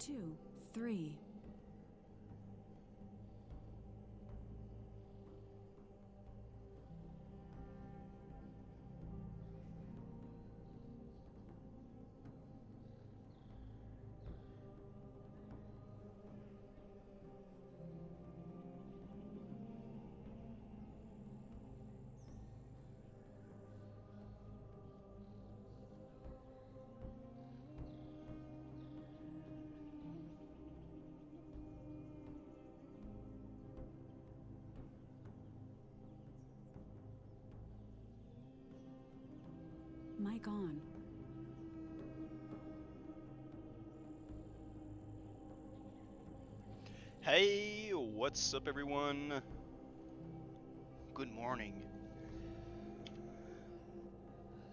2, 3. Mic on. Hey, what's up everyone? Good morning.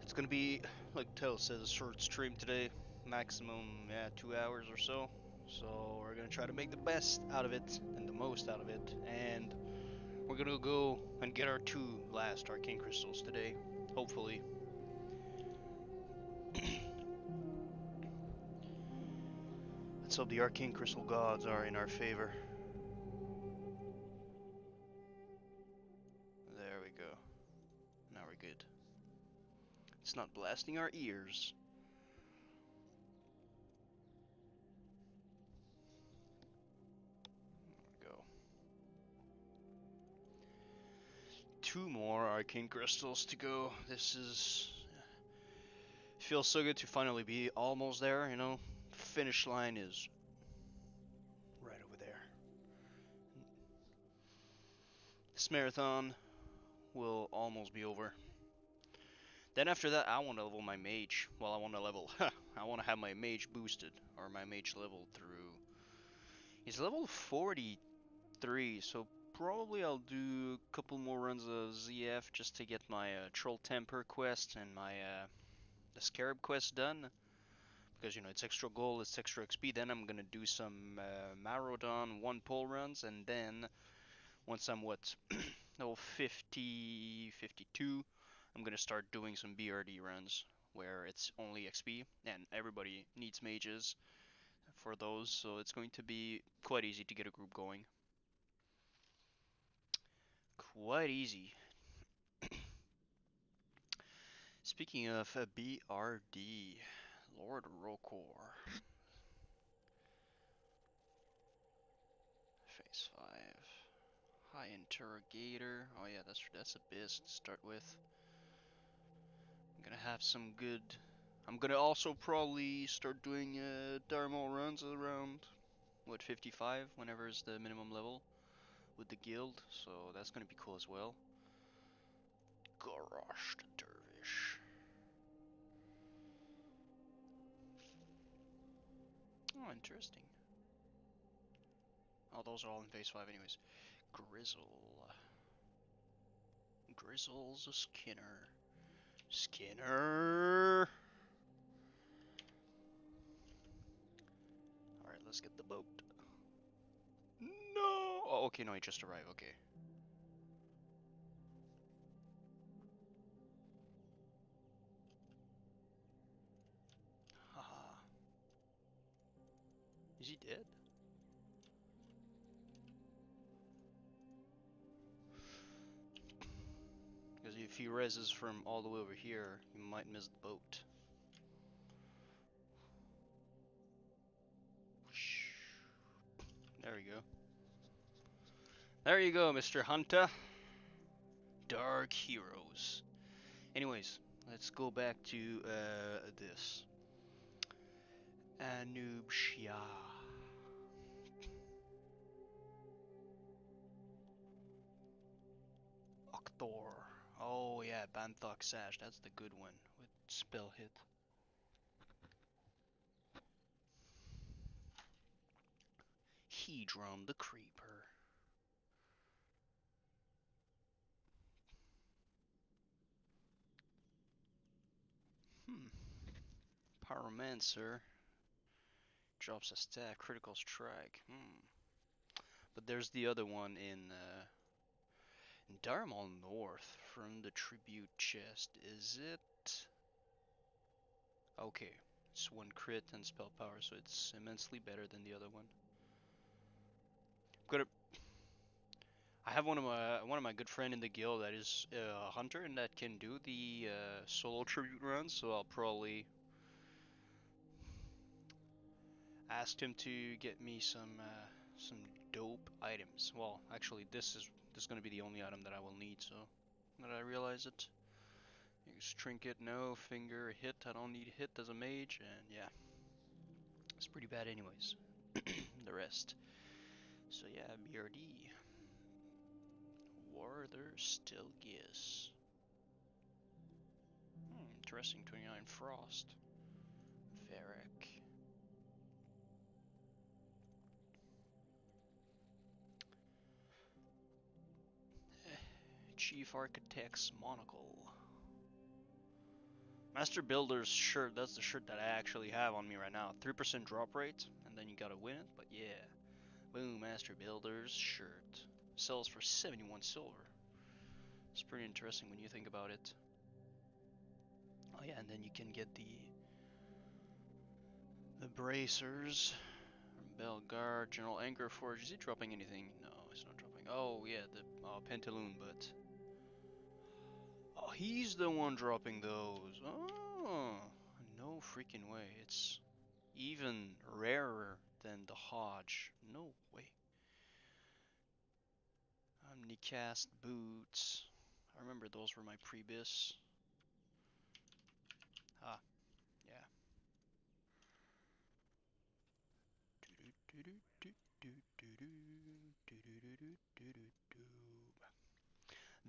It's gonna be, like Tell says, a short stream today. Maximum, 2 hours or so. So we're gonna try to make the best out of it and the most out of it. And we're gonna go and get our 2 last arcane crystals today, hopefully. Let's hope the arcane crystal gods are in our favor. There we go. Now we're good. It's not blasting our ears. There we go. 2 more arcane crystals to go. This is... feels so good to finally be almost there, you know? Finish line is right over there. This marathon will almost be over. Then after that, I want to level my mage. Well, I want to level... I want to have my mage boosted, or my mage leveled through... He's level 43, so probably I'll do a couple more runs of ZF just to get my Troll Temper quest and my the Scarab quest done. Because, you know, it's extra gold, it's extra XP. Then I'm gonna do some Maraudon 1 pole runs, and then once I'm level 50, 52, I'm gonna start doing some BRD runs where it's only XP, and everybody needs mages for those, so it's going to be quite easy to get a group going. Quite easy. Speaking of BRD, Lord Rokor. Phase 5. High Interrogator. Oh yeah, that's Abyss to start with. I'm gonna have some good... I'm gonna also probably start doing Dharmal runs around, what, 55, whenever is the minimum level with the guild, so that's gonna be cool as well. Gorosh the Dervish. Oh, interesting. Oh, those are all in phase 5 anyways. Grizzle. Grizzle's a Skinner. Skinner! Alright, let's get the boat. No! Oh, okay, no, he just arrived, okay. Haha. Is he dead? Because if he reses from all the way over here, he might miss the boat. There we go. There you go, Mr. Hunter. Dark Heroes. Anyways, let's go back to this. Anub'Shia. Octor. Oh yeah, Banthok Sash. That's the good one with spell hit. Hedron the Creeper. Pyromancer. Drops a stack, critical strike. But there's the other one in Dharmal North from the tribute chest. Is it? Okay. It's 1 crit and spell power, so it's immensely better than the other one. I have one of my good friend in the guild that is a hunter and that can do the solo tribute runs, so I'll probably ask him to get me some dope items. Well, actually, this is gonna be the only item that I will need. So that I realize it. Use trinket, no finger hit. I don't need hit as a mage, and yeah, it's pretty bad anyways. The rest. So yeah, BRD. Warther Stilgis. Interesting. 29 frost. Varric. Chief Architect's Monocle. Master Builder's shirt, that's the shirt that I actually have on me right now. 3% drop rate, and then you gotta win it, but yeah. Boom, Master Builder's shirt. Sells for 71 silver. It's pretty interesting when you think about it. Oh yeah, and then you can get the bracers. Belgar, General Angerforge. Is he dropping anything? No, he's not dropping. Oh yeah, the Pantaloon, but oh, he's the one dropping those. Oh, no freaking way. It's even rarer than the Hodge. No way. Omnicast boots. I remember those were my prebis. Ah, yeah.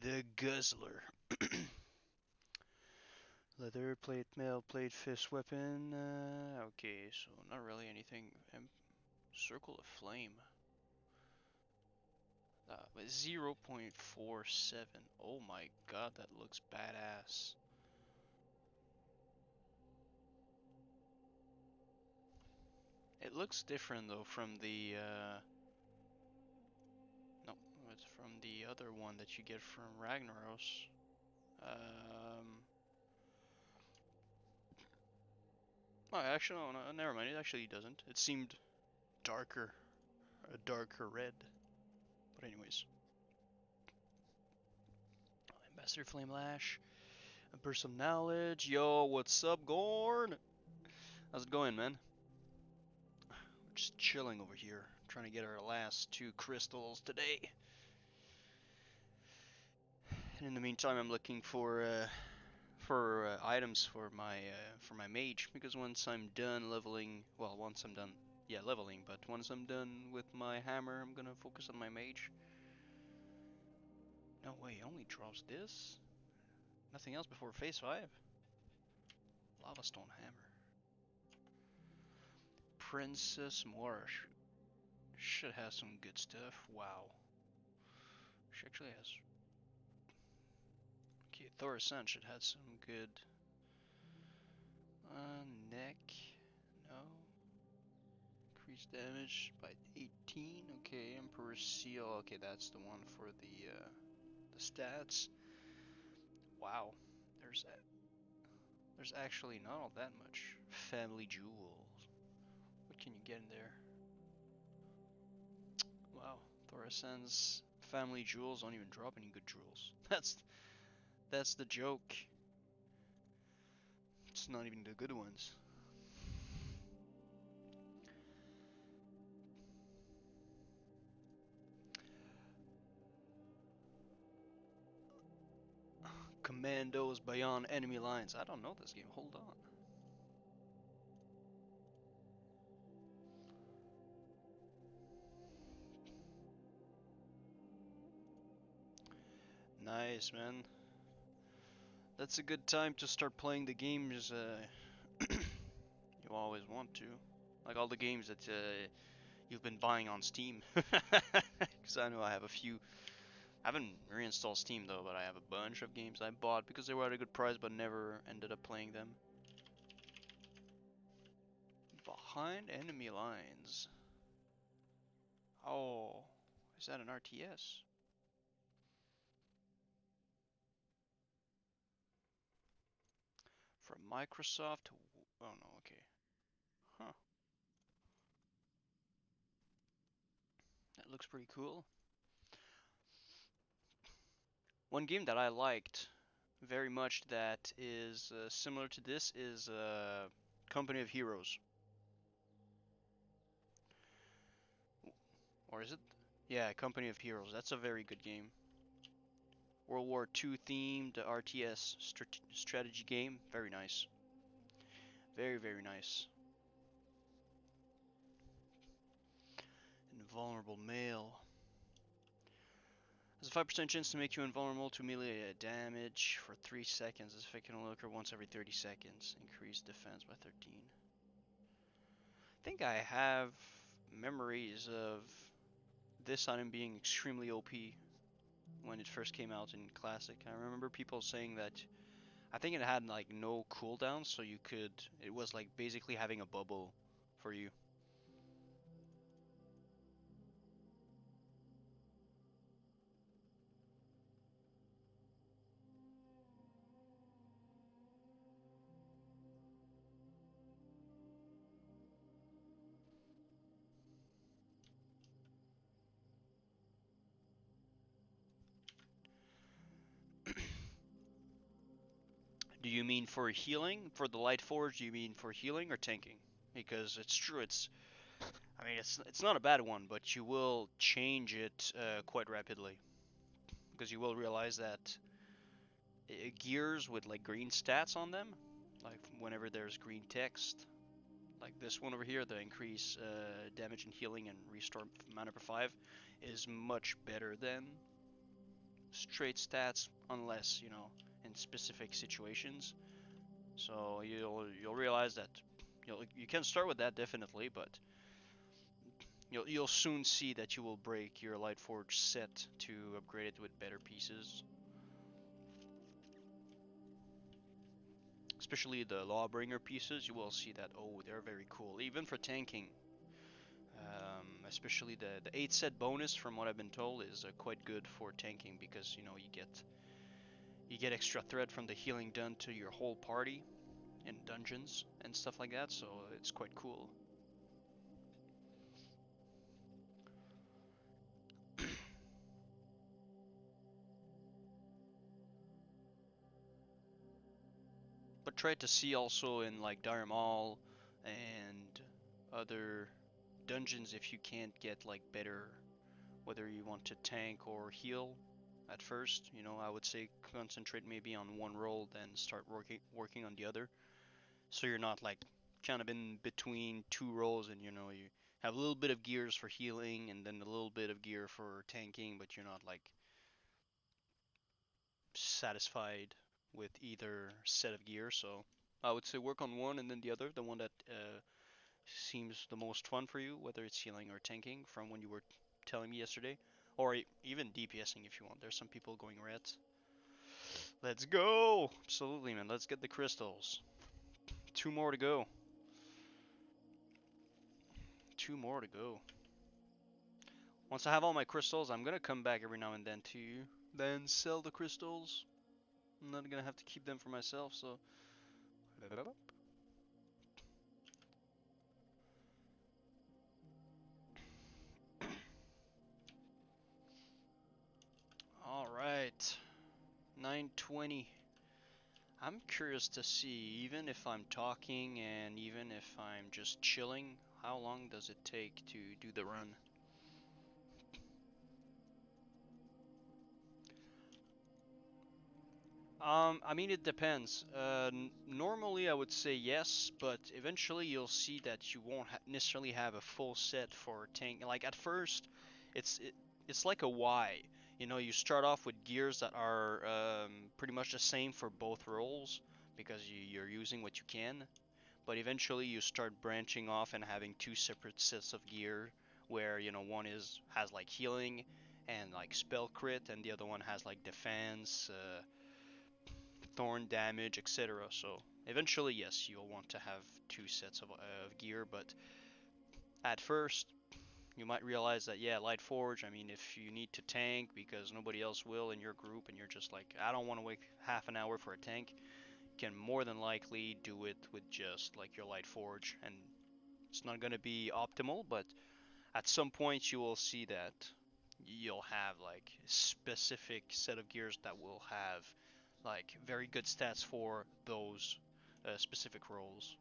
The Guzzler. Leather plate, mail plate, fist weapon. Okay, so not really anything. Circle of flame. 0.47. Oh my god, that looks badass. It looks different though from the no, it's from the other one that you get from Ragnaros. Oh, actually, no, never mind. It actually doesn't. It seemed darker, a darker red. But anyways, Ambassador Flame Lash, a burst of knowledge. Yo, what's up, Gorn? How's it going, man? We're just chilling over here, trying to get our last 2 crystals today. And in the meantime, I'm looking for items for my mage, because once I'm done leveling, well, once I'm done, yeah, leveling, but once I'm done with my hammer, I'm gonna focus on my mage. No way, it only drops this? Nothing else before phase 5? Lava Stone Hammer. Princess Moorish. Should have some good stuff. Wow. She actually has. Okay, Thorassan should have some good. Neck. No. Increased damage by 18. Okay, Emperor Seal. Okay, that's the one for the stats. Wow. There's actually not all that much. Family Jewels. What can you get in there? Wow. Thorassan's family jewels don't even drop any good jewels. That's the joke. It's not even the good ones. Commandos beyond enemy lines. I don't know this game. Hold on. Nice, man. That's a good time to start playing the games you always want to. Like all the games that you've been buying on Steam. Because I know I have a few. I haven't reinstalled Steam though, but I have a bunch of games I bought because they were at a good price but never ended up playing them. Behind enemy lines. Oh, is that an RTS? From Microsoft. Oh no, okay. It looks pretty cool. One game that I liked very much that is similar to this is Company of Heroes. Or is it? Yeah, Company of Heroes. That's a very good game. World War II themed RTS strategy game. Very nice. Very, very nice. Invulnerable male. Has a 5% chance to make you invulnerable to melee damage for 3 seconds. This effect can only occur once every 30 seconds. Increase defense by 13. I think I have memories of this item being extremely OP when it first came out in Classic. I remember people saying that I think it had like no cooldown, so you could, it was like basically having a bubble for you. Do you mean for healing? For the Light Forge, do you mean for healing or tanking? Because it's true, I mean, it's not a bad one, but you will change it quite rapidly. Because you will realize that gears with like green stats on them, like whenever there's green text, like this one over here, the increase damage and healing and restore mana per 5, is much better than straight stats, unless, you know, in specific situations. So you'll realize that you can start with that definitely, but you'll soon see that you will break your Lightforge set to upgrade it with better pieces. Especially the Lawbringer pieces, you will see that, oh, they're very cool, even for tanking. Especially the 8 set bonus, from what I've been told, is quite good for tanking because, you know, you get extra threat from the healing done to your whole party in dungeons and stuff like that, so it's quite cool. But try to see also in like Dire Maul and other dungeons if you can't get like better, whether you want to tank or heal at first. You know, I would say concentrate maybe on one role, then start working on the other. So you're not like kind of in between two roles, and you know, you have a little bit of gears for healing and then a little bit of gear for tanking, but you're not like satisfied with either set of gear. So I would say work on one and then the other, the one that seems the most fun for you, whether it's healing or tanking, from when you were telling me yesterday, or even DPSing if you want. There's some people going red. Let's go! Absolutely, man. Let's get the crystals. 2 more to go. 2 more to go. Once I have all my crystals, I'm gonna come back every now and then to then sell the crystals. I'm not gonna have to keep them for myself, so. Alright. 9:20. I'm curious to see, even if I'm talking and even if I'm just chilling, how long does it take to do the run? I mean, it depends. Normally, I would say yes, but eventually you'll see that you won't necessarily have a full set for tank. Like at first, it's like a Y. You know, you start off with gears that are pretty much the same for both roles because you're using what you can. But eventually, you start branching off and having 2 separate sets of gear, where, you know, one has like healing and like spell crit, and the other one has like defense. Thorn damage, etc. So eventually, yes, you'll want to have 2 sets of gear, but at first, you might realize that, yeah, Light Forge, I mean, if you need to tank because nobody else will in your group and you're just like, I don't want to wait half an hour for a tank, you can more than likely do it with just like your Light Forge, and it's not going to be optimal, but at some point you will see that you'll have like specific set of gears that will have like very good stats for those specific roles.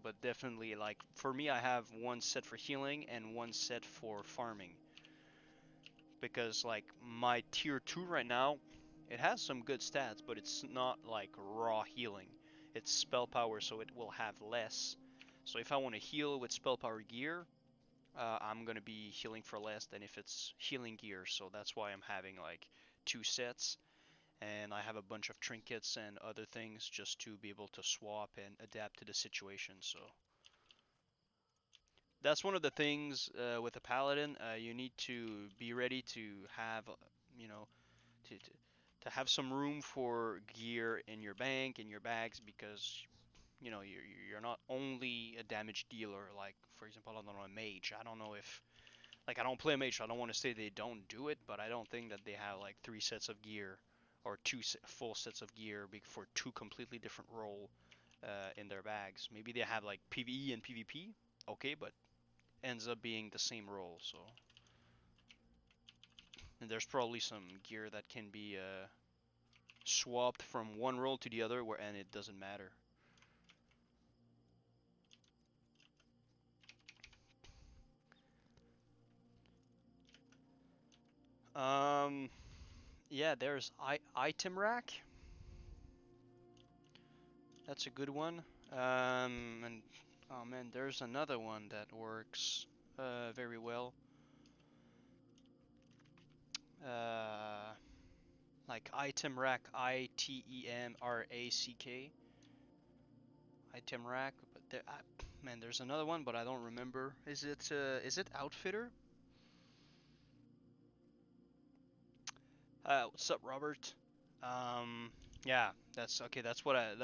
But definitely, like for me, I have one set for healing and one set for farming, because like my tier 2 right now, it has some good stats, but it's not like raw healing. It's spell power, so it will have less. So if I want to heal with spell power gear, I'm gonna be healing for less than if it's healing gear. So that's why I'm having like 2 sets, and I have a bunch of trinkets and other things just to be able to swap and adapt to the situation. So that's one of the things with a paladin. You need to be ready to have, you know, to have some room for gear in your bank, in your bags, because you're not only a damage dealer. Like for example, I don't know, a mage. I don't know if, like, I don't play a mage, so I don't want to say they don't do it, but I don't think that they have like 3 sets of gear or full sets of gear for 2 completely different role in their bags. Maybe they have like PvE and PvP, okay, but ends up being the same role. So, and there's probably some gear that can be swapped from one role to the other, and it doesn't matter. Um, yeah, there's item rack. That's a good one. And oh man, there's another one that works very well. Uh, like item rack, ITEMRACK. Item rack. But there, man, there's another one, but I don't remember. Is it outfitter? What's up, Robert? Um, yeah, that's okay. That's what I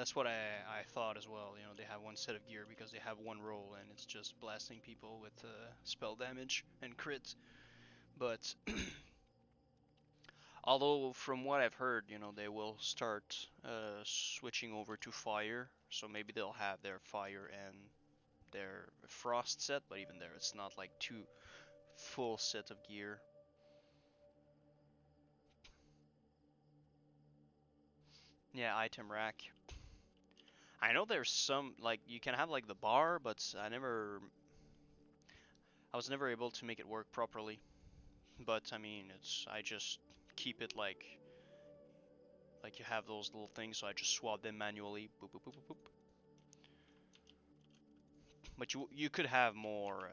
thought as well. You know, they have one set of gear because they have one role, and it's just blasting people with spell damage and crits. But although from what I've heard, they will start switching over to fire, so maybe they'll have their fire and their frost set, but even there, it's not like 2 full sets of gear. Yeah, item rack. I know there's some, like, you can have like the bar, but I was never able to make it work properly. But I mean, I just keep it like you have those little things, so I just swap them manually. Boop boop boop boop boop. But you could have more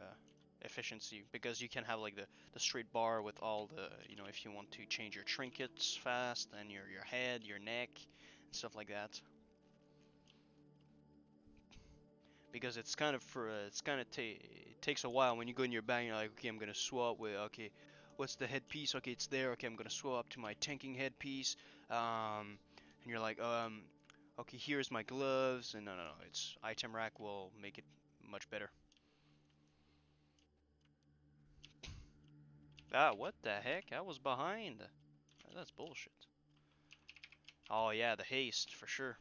efficiency, because you can have like the straight bar with all the, if you want to change your trinkets fast, and your head, your neck, and stuff like that. Because it takes a while when you go in your bag. You're like, okay, I'm gonna swap with, okay, what's the headpiece? Okay, it's there. Okay, I'm gonna swap to my tanking headpiece. And you're like, okay, here's my gloves. And no, no, no, it's item rack will make it much better. Ah, what the heck? I was behind. That's bullshit. Oh yeah, the haste for sure.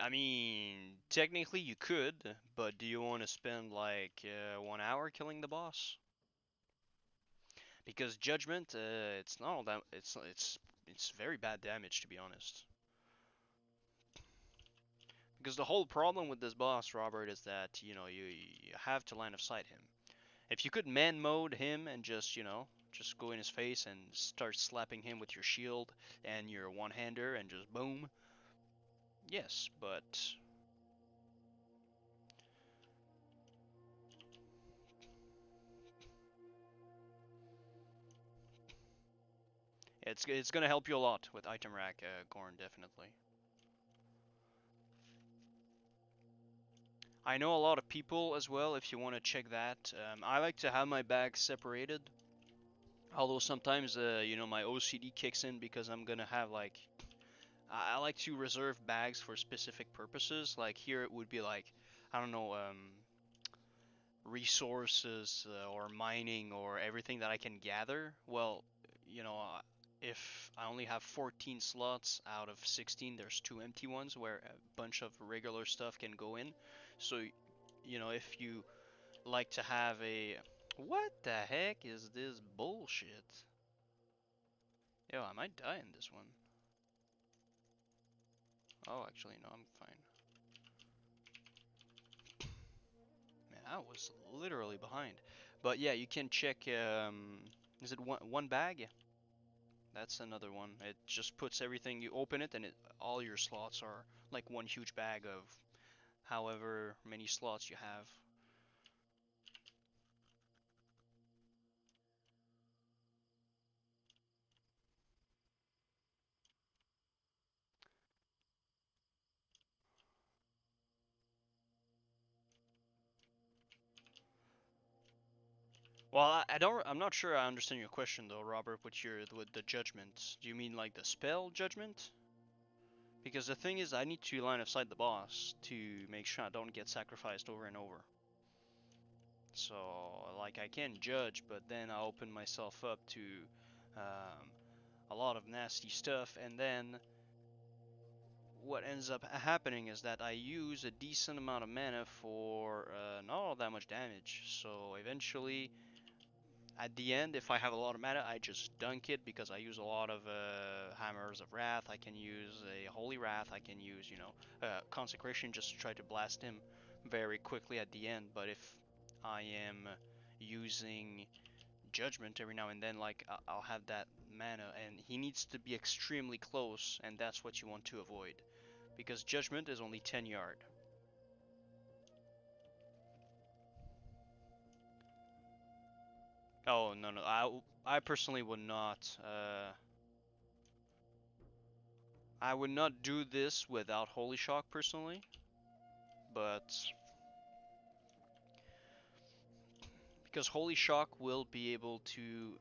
I mean, technically you could, but do you want to spend like 1 hour killing the boss? Because judgment, it's not all that. It's very bad damage, to be honest. Because the whole problem with this boss, Robert, is that you have to line of sight him. If you could man mode him and just go in his face and start slapping him with your shield and your one-hander and just boom, yes, but it's gonna help you a lot with item rack, Gorn, definitely. I know a lot of people as well, if you want to check that. I like to have my bags separated. Although sometimes, my OCD kicks in, because I'm gonna have like, I like to reserve bags for specific purposes. Like here, it would be like, I don't know, resources or mining or everything that I can gather. Well, you know, if I only have 14 slots out of 16, there's 2 empty ones where a bunch of regular stuff can go in. So, you know, if you like to have a... What the heck is this bullshit? Yo, I might die in this one. Oh, actually, no, I'm fine. Man, I was literally behind. But yeah, you can check, is it one bag? That's another one. It just puts everything, you open it and all your slots are like one huge bag of however many slots you have. Well, I'm not sure I understand your question though, Robert, with the judgment. Do you mean like the spell judgment? Because the thing is, I need to line of sight the boss to make sure I don't get sacrificed over and over. So, like, I can judge, but then I open myself up to um, a lot of nasty stuff, and then what ends up happening is that I use a decent amount of mana for not all that much damage. So eventually, at the end, if I have a lot of mana, I just dunk it because I use a lot of Hammers of Wrath. I can use a Holy Wrath. I can use, you know, Consecration just to try to blast him very quickly at the end. But if I am using Judgment every now and then, like I'll have that mana, and he needs to be extremely close, and that's what you want to avoid. Because Judgment is only 10 yard. Oh, no, no, I personally would not, I would not do this without Holy Shock personally, but because Holy Shock will be able to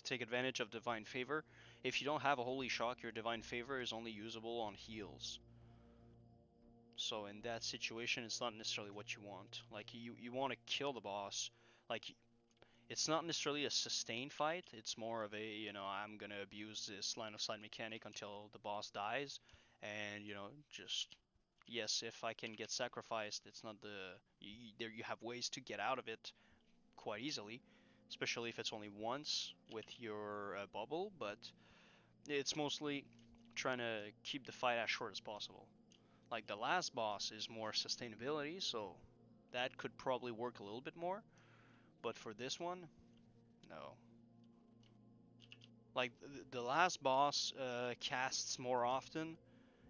take advantage of Divine Favor. If you don't have a Holy Shock, your Divine Favor is only usable on heals. So in that situation, it's not necessarily what you want. Like, you want to kill the boss. Like, it's not necessarily a sustained fight. It's more of a, you know, I'm gonna abuse this line of sight mechanic until the boss dies, and you know, just yes, if I can get sacrificed, it's not there. You have ways to get out of it quite easily, especially if it's only once with your bubble. But it's mostly trying to keep the fight as short as possible. Like the last boss is more sustainability, so that could probably work a little bit more. But for this one, no. Like the last boss casts more often,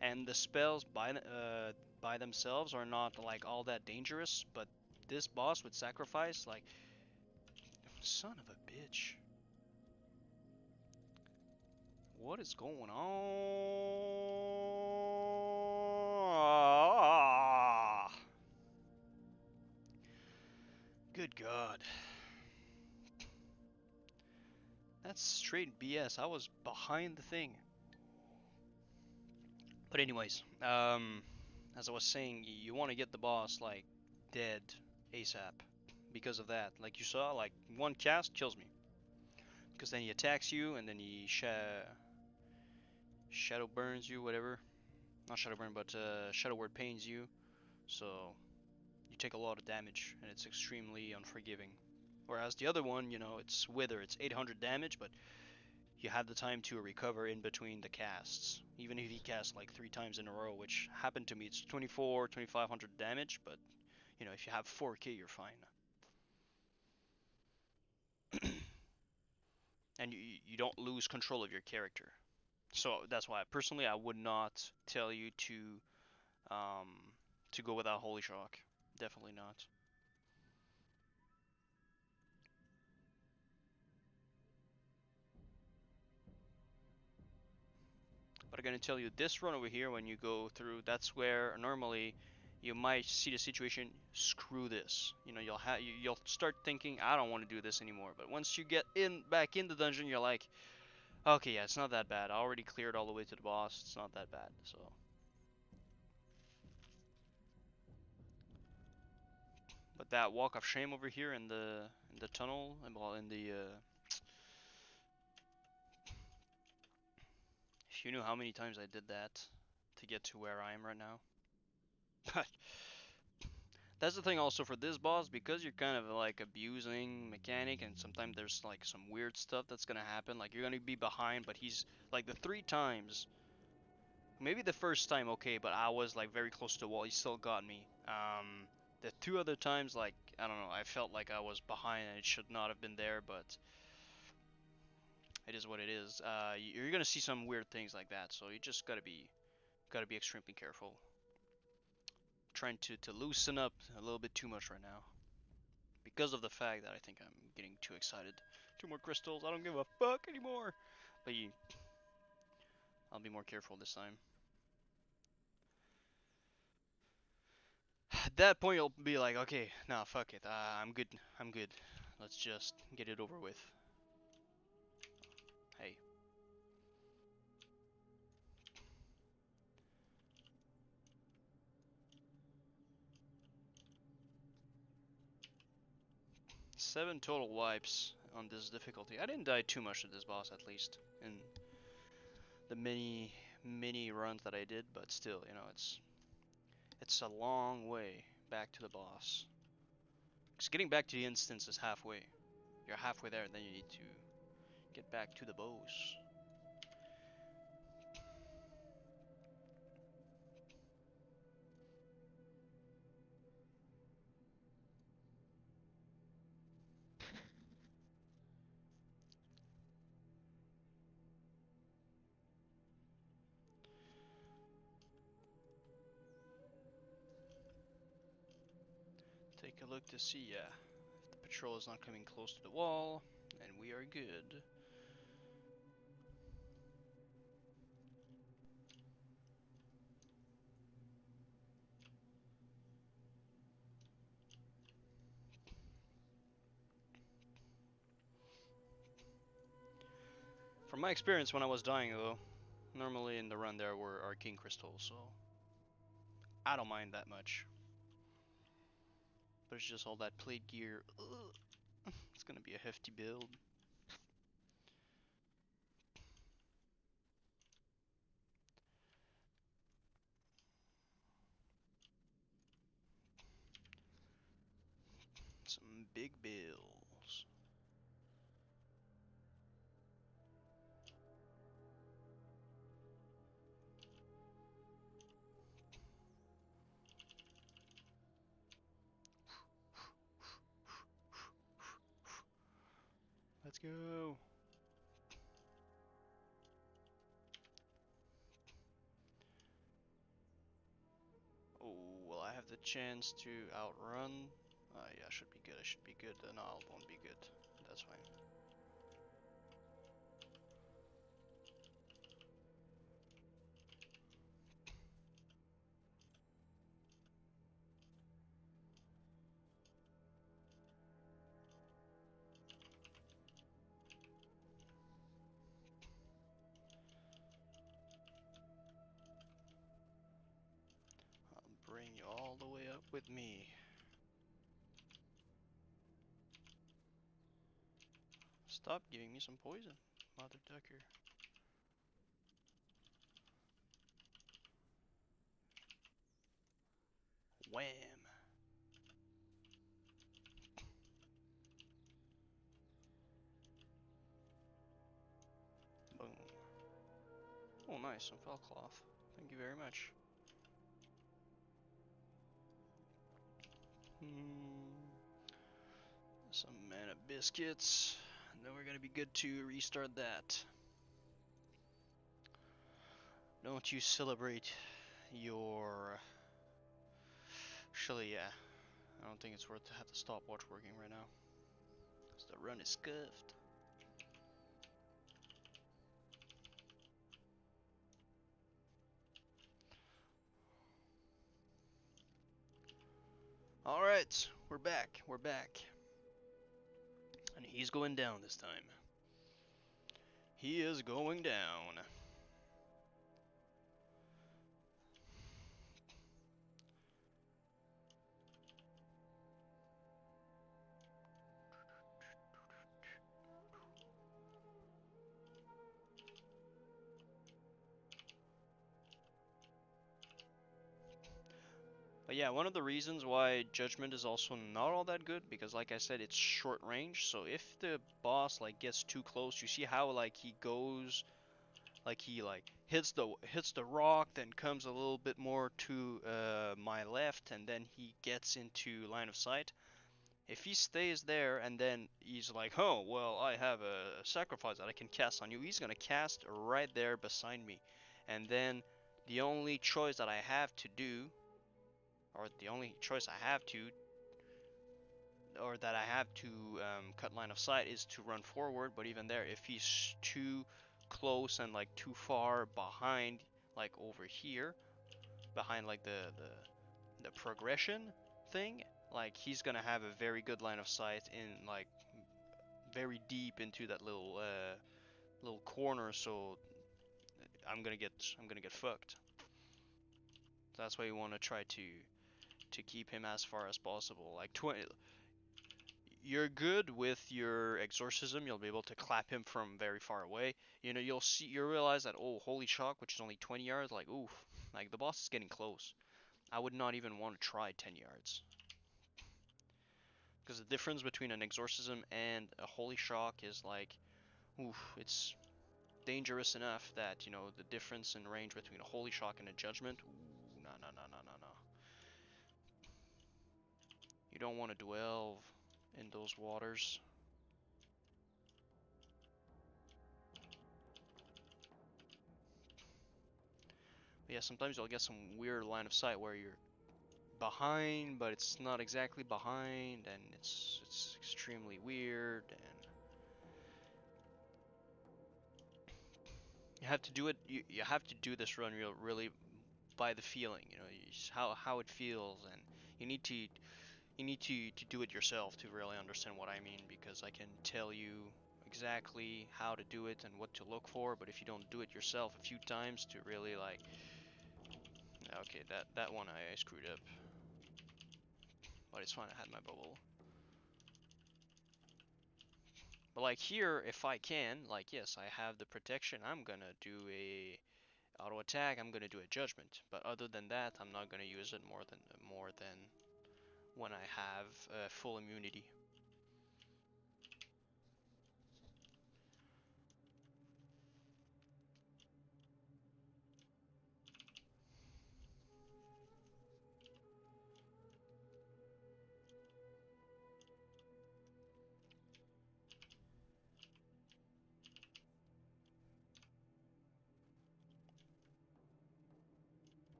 and the spells by themselves are not like all that dangerous. But this boss with sacrifice, like, son of a bitch, what is going on? Good God. That's straight BS. I was behind the thing. But anyways, as I was saying, you want to get the boss like dead ASAP because of that. Like you saw, like one cast kills me because then he attacks you and then he shadow burns you, whatever. Not shadow burn, but shadow word pains you. So you take a lot of damage and it's extremely unforgiving. Whereas the other one, you know, it's wither. It's 800 damage, but you have the time to recover in between the casts. Even if he casts like 3 times in a row, which happened to me, it's 24, 2500 damage, but you know, if you have 4k, you're fine. And you don't lose control of your character. So that's why personally I would not tell you um, to go without Holy Shock. Definitely not. But I'm gonna tell you this run over here when you go through, that's where normally you might see the situation, screw this. You know, you'll start thinking I don't want to do this anymore. But once you get back in the dungeon, you're like, okay, yeah, it's not that bad. I already cleared all the way to the boss. It's not that bad. So, but that walk of shame over here in the tunnel, well, in the you know how many times I did that to get to where I am right now? But that's the thing also for this boss, because you're kind of like abusing mechanic, and sometimes there's like some weird stuff that's gonna happen. Like you're gonna be behind, but he's like the 3 times. Maybe the first time okay, but I was like very close to the wall. He still got me. The 2 other times, like I don't know, I felt like I was behind and it should not have been there, but it is what it is. You're gonna see some weird things like that, so you just gotta be extremely careful. Trying to loosen up a little bit too much right now because of the fact that I think I'm getting too excited. 2 more crystals. I don't give a fuck anymore. But I'll be more careful this time. At that point, you'll be like, okay, nah, fuck it. I'm good. I'm good. Let's just get it over with. Hey. Seven total wipes on this difficulty. I didn't die too much to this boss, at least in the mini runs that I did, but still, you know, it's a long way back to the boss. Because getting back to the instance is halfway. You're halfway there, and then you need to get back to the boss. Take a look to see, if the patrol is not coming close to the wall, and we are good. From my experience when I was dying though, normally in the run there were arcane crystals, so I don't mind that much. But it's just all that plate gear. Ugh. It's gonna be a hefty build. Some big bills. Let's go. Oh, will I have the chance to outrun? Yeah, I should be good. I should be good. No, I won't be good. That's fine. I'll bring you all the way up with me. Stop giving me some poison, mother ducker. Wham! Boom. Oh, nice, some fell cloth. Thank you very much. Some mana biscuits. And then we're gonna be good to restart that. Don't you celebrate your... Actually, yeah. I don't think it's worth to have the stopwatch working right now. Because the run is scuffed. Alright, we're back. We're back. And he's going down this time. He is going down. But yeah, one of the reasons why Judgment is also not all that good, because like I said, it's short range. So if the boss like gets too close, you see how like he goes, like he like hits the rock, then comes a little bit more to my left, and then he gets into line of sight. If he stays there and then he's like, oh, well, I have a sacrifice that I can cast on you, he's gonna cast right there beside me. And then the only choice that I have to do, or the only choice I have to, or that I have to cut line of sight is to run forward. But even there, if he's too close and like too far behind, like over here, behind like the progression thing, like he's gonna have a very good line of sight in like very deep into that little corner, so I'm gonna get fucked. That's why you want to try to keep him as far as possible. Like 20, you're good with your exorcism. You'll be able to clap him from very far away. You know, you'll realize that, oh, holy shock, which is only 20 yards. Like, oof, like the boss is getting close. I would not even want to try 10 yards. Because the difference between an exorcism and a holy shock is like, oof, it's dangerous enough that, you know, the difference in range between a holy shock and a judgment, ooh, no, no, no, no, no, no. You don't want to dwell in those waters. But yeah, sometimes you'll get some weird line of sight where you're behind, but it's not exactly behind, and it's extremely weird, and you have to do it. You have to do this run really by the feeling, you know, how it feels, and you need to to do it yourself to really understand what I mean, because I can tell you exactly how to do it and what to look for, but if you don't do it yourself a few times to really like, okay, that one I screwed up, but it's fine. I had my bubble. But like here, if I can, like, yes, I have the protection. I'm gonna do a auto attack. I'm gonna do a judgment. But other than that, I'm not gonna use it more than when I have full immunity.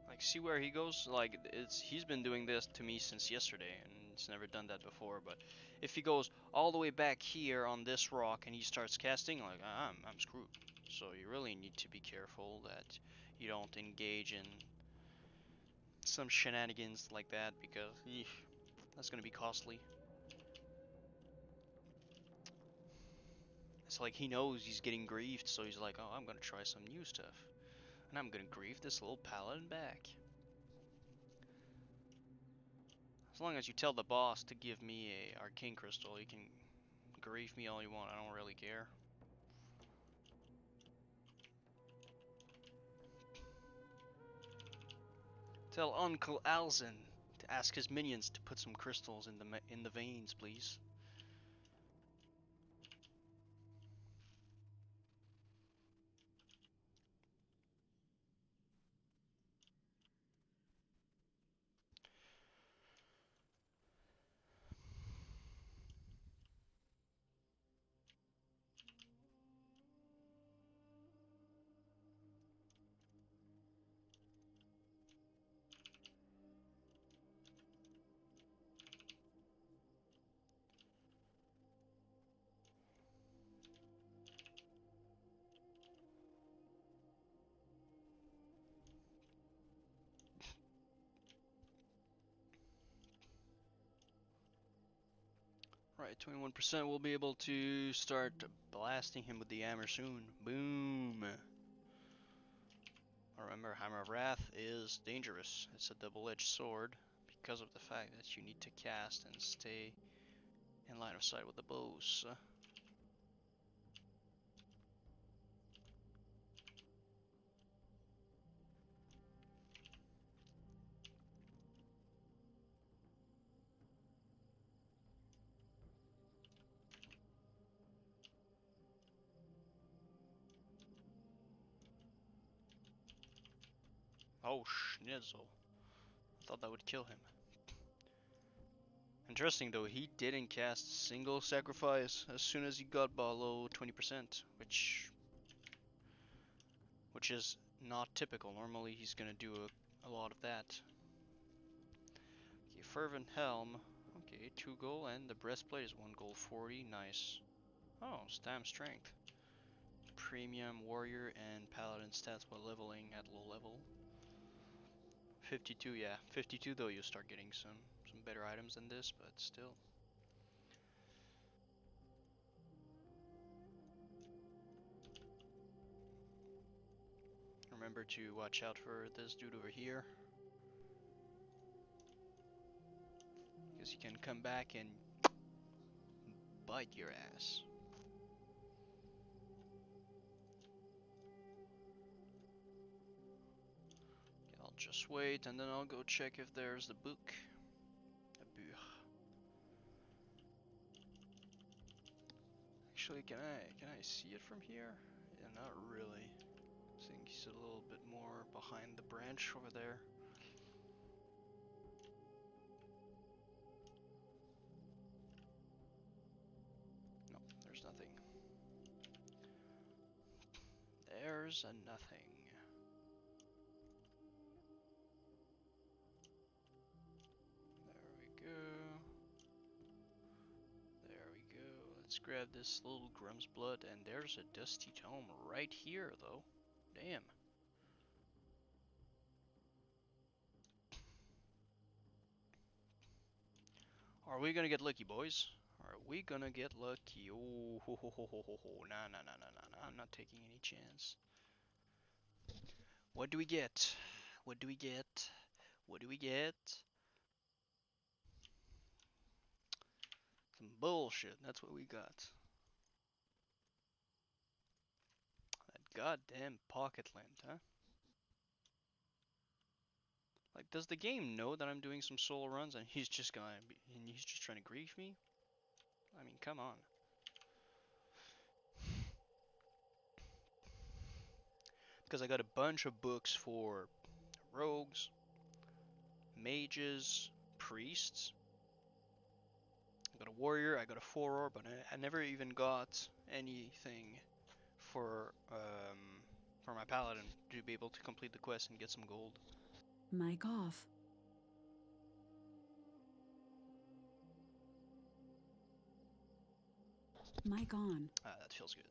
Like, see where he goes? Like, he's been doing this to me since yesterday, and he's never done that before. But if he goes all the way back here on this rock and he starts casting, like, I'm screwed. So you really need to be careful that you don't engage in some shenanigans like that, because that's gonna be costly. It's like he knows he's getting griefed, so he's like, oh, I'm gonna try some new stuff, and I'm gonna grief this little paladin back. As long as you tell the boss to give me a arcane crystal, you can grief me all you want. I don't really care. Tell Uncle Alzin to ask his minions to put some crystals in the veins, please. Right, 21% will be able to start blasting him with the hammer soon. Boom. Remember, Hammer of Wrath is dangerous. It's a double-edged sword because of the fact that you need to cast and stay in line of sight with the bows. Oh, schnitzel. Thought that would kill him. Interesting though, he didn't cast a single sacrifice as soon as he got below 20%, which is not typical. Normally he's gonna do a lot of that. Okay, Fervent Helm. Okay, 2 gold, and the breastplate is 1 gold 40. Nice. Oh, stam strength. Premium warrior and paladin stats while leveling at low level. 52, yeah. 52 though, you start getting some better items than this, but still. Remember to watch out for this dude over here, because he can come back and bite your ass. Okay, I'll just wait and then I'll go check if there's the book. Actually, can I see it from here? Yeah, not really. I think he's a little bit more behind the branch over there. Nope, there's nothing. There's a nothing. There we go. There we go. Let's grab this little Grum's blood, and there's a dusty tome right here, though. Damn. Are we gonna get lucky, boys? Are we gonna get lucky? Oh, ho, ho, ho, ho, ho, ho. Nah, nah, nah, nah, nah, nah. I'm not taking any chance. What do we get? What do we get? What do we get? Some bullshit. That's what we got. That goddamn pocket lint, huh? Like, does the game know that I'm doing some solo runs and he's just trying to grief me? I mean, come on. Because I got a bunch of books for rogues, mages, priests. I got a warrior, I got a 4-or, but I never even got anything for my paladin to be able to complete the quest and get some gold. Mic off. Mic on. Ah, that feels good.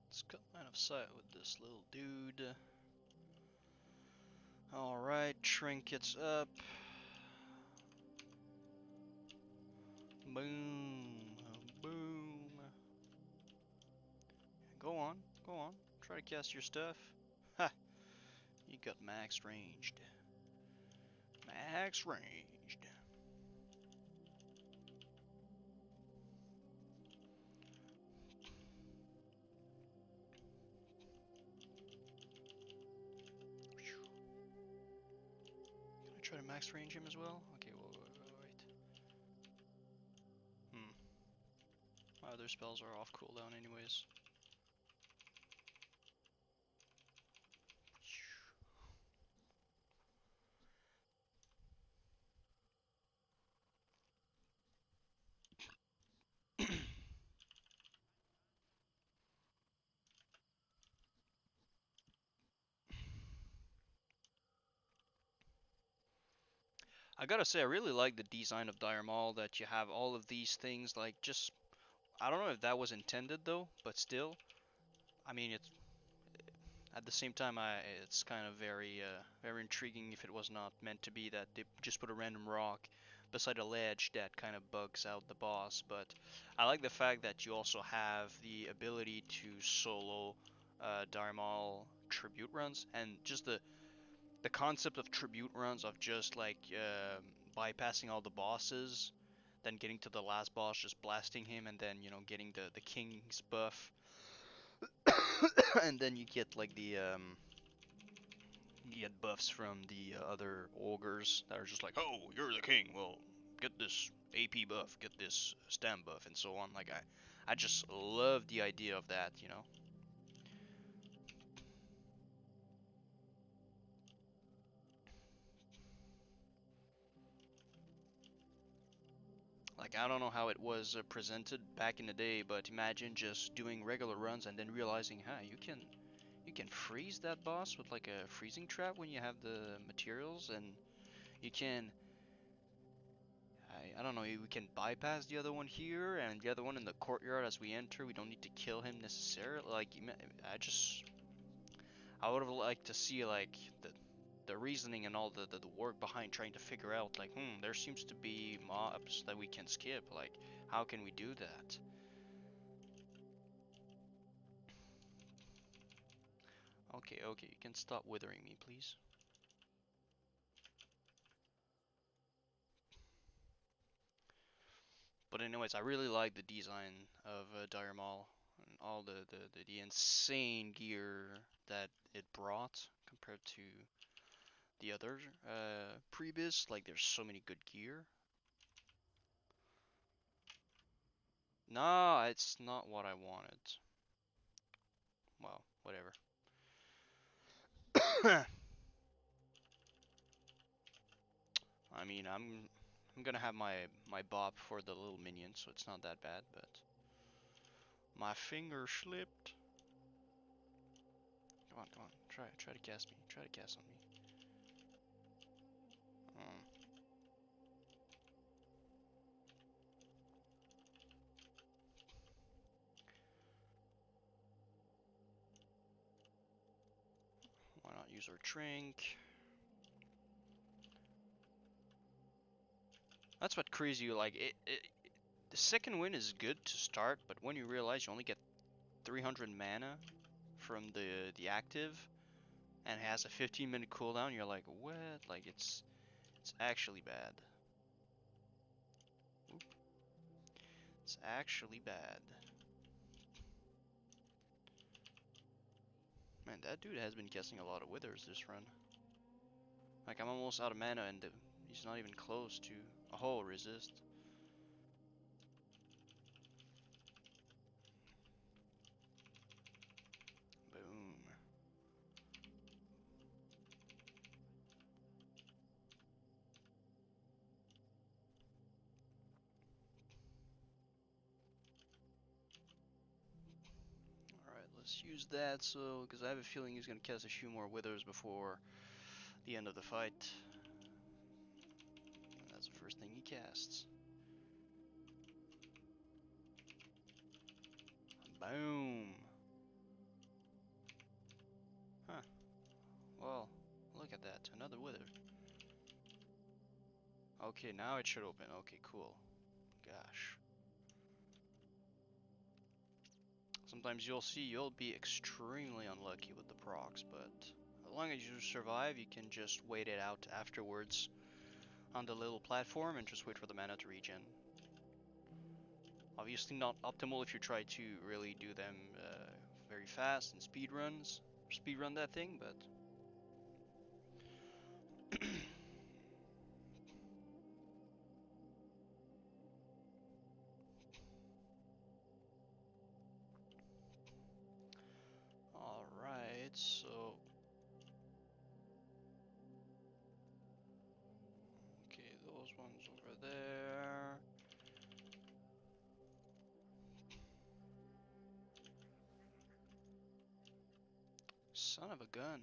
Let's cut line of sight with this little dude. Alright, trinkets up. Boom. Boom. Go on, go on. Try to cast your stuff. Ha! You got max ranged. Max ranged. Can I try to max range him as well? Okay, wait. My other spells are off cooldown anyways. I gotta say, I really like the design of Dire Maul, that you have all of these things, like, just, I don't know if that was intended though, but still, I mean, it's, at the same time, it's kind of very intriguing if it was not meant to be that they just put a random rock beside a ledge that kind of bugs out the boss. But I like the fact that you also have the ability to solo Dire Maul tribute runs, and just the concept of tribute runs, of just like bypassing all the bosses. then getting to the last boss, just blasting him, and then, you know, getting the king's buff. And then you get like you get buffs from the other ogres that are just like, oh, you're the king, well, get this AP buff, get this stam buff, and so on. Like, I just love the idea of that, you know? Like, I don't know how it was presented back in the day, but imagine just doing regular runs and then realizing, huh, you can freeze that boss with like a freezing trap when you have the materials, and you can, I don't know, we can bypass the other one here and the other one in the courtyard as we enter. We don't need to kill him necessarily. Like, I would have liked to see like the reasoning and all the work behind trying to figure out like, there seems to be mobs that we can skip. Like, how can we do that? Okay, okay, you can stop withering me, please. But anyways, I really like the design of Dire Maul and all the insane gear that it brought compared to the other previous. Like, there's so many good gear. No, it's not what I wanted. Well, whatever. I mean, I'm gonna have my bop for the little minion, so it's not that bad. But my finger slipped. Come on, come on, try to cast me, try to cast on me. Um, why not use our drink? That's what crazy like the second win is good to start, but when you realize you only get 300 mana from the active and it has a 15-minute cooldown, you're like, what? Like, it's actually bad. Oop. It's actually bad. Man, that dude has been guessing a lot of withers this run. Like, I'm almost out of mana and he's not even close to a whole resist. Boom. Alright, let's use that, so, because I have a feeling he's gonna cast a few more withers before the end of the fight. That's the first thing he casts. Boom. Huh. Well, look at that. Another wither. Okay, now it should open. Okay, cool. Gosh. Sometimes you'll be extremely unlucky with the procs, but as long as you survive, you can just wait it out afterwards on the little platform and just wait for the mana to regen. Obviously not optimal if you try to really do them very fast and speedrun that thing, but alright, so okay, those ones over there. Son of a gun.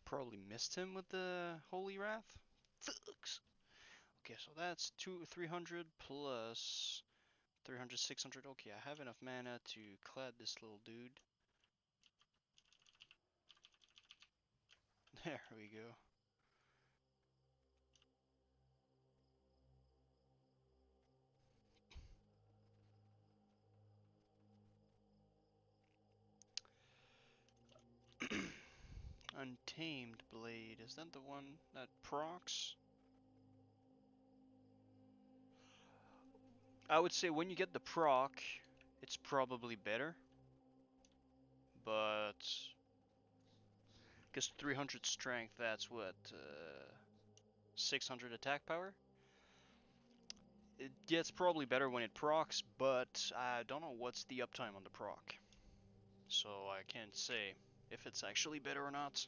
Probably missed him with the Holy Wrath. Fucks. Okay, so that's 300 plus 300, 600. Okay, I have enough mana to clad this little dude. There we go. Untamed Blade. Is that the one that procs? I would say when you get the proc, it's probably better. But because 300 strength, that's what 600 attack power. It gets probably better when it procs, but I don't know what's the uptime on the proc, so I can't say if it's actually better or not.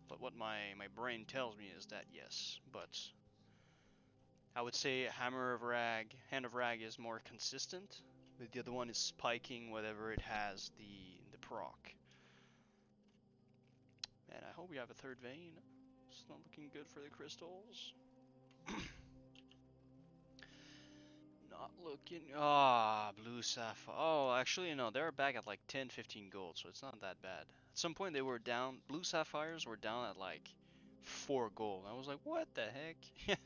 But what my brain tells me is that yes, but I would say Hand of Rag is more consistent, but the other one is spiking whatever it has the proc. And I hope we have a third vein. It's not looking good for the crystals. Not looking. Ah, blue sapphire. Oh, actually, no, they're back at like 10, 15 gold, so it's not that bad. At some point, they were down. Blue sapphires were down at like 4 gold. I was like, what the heck?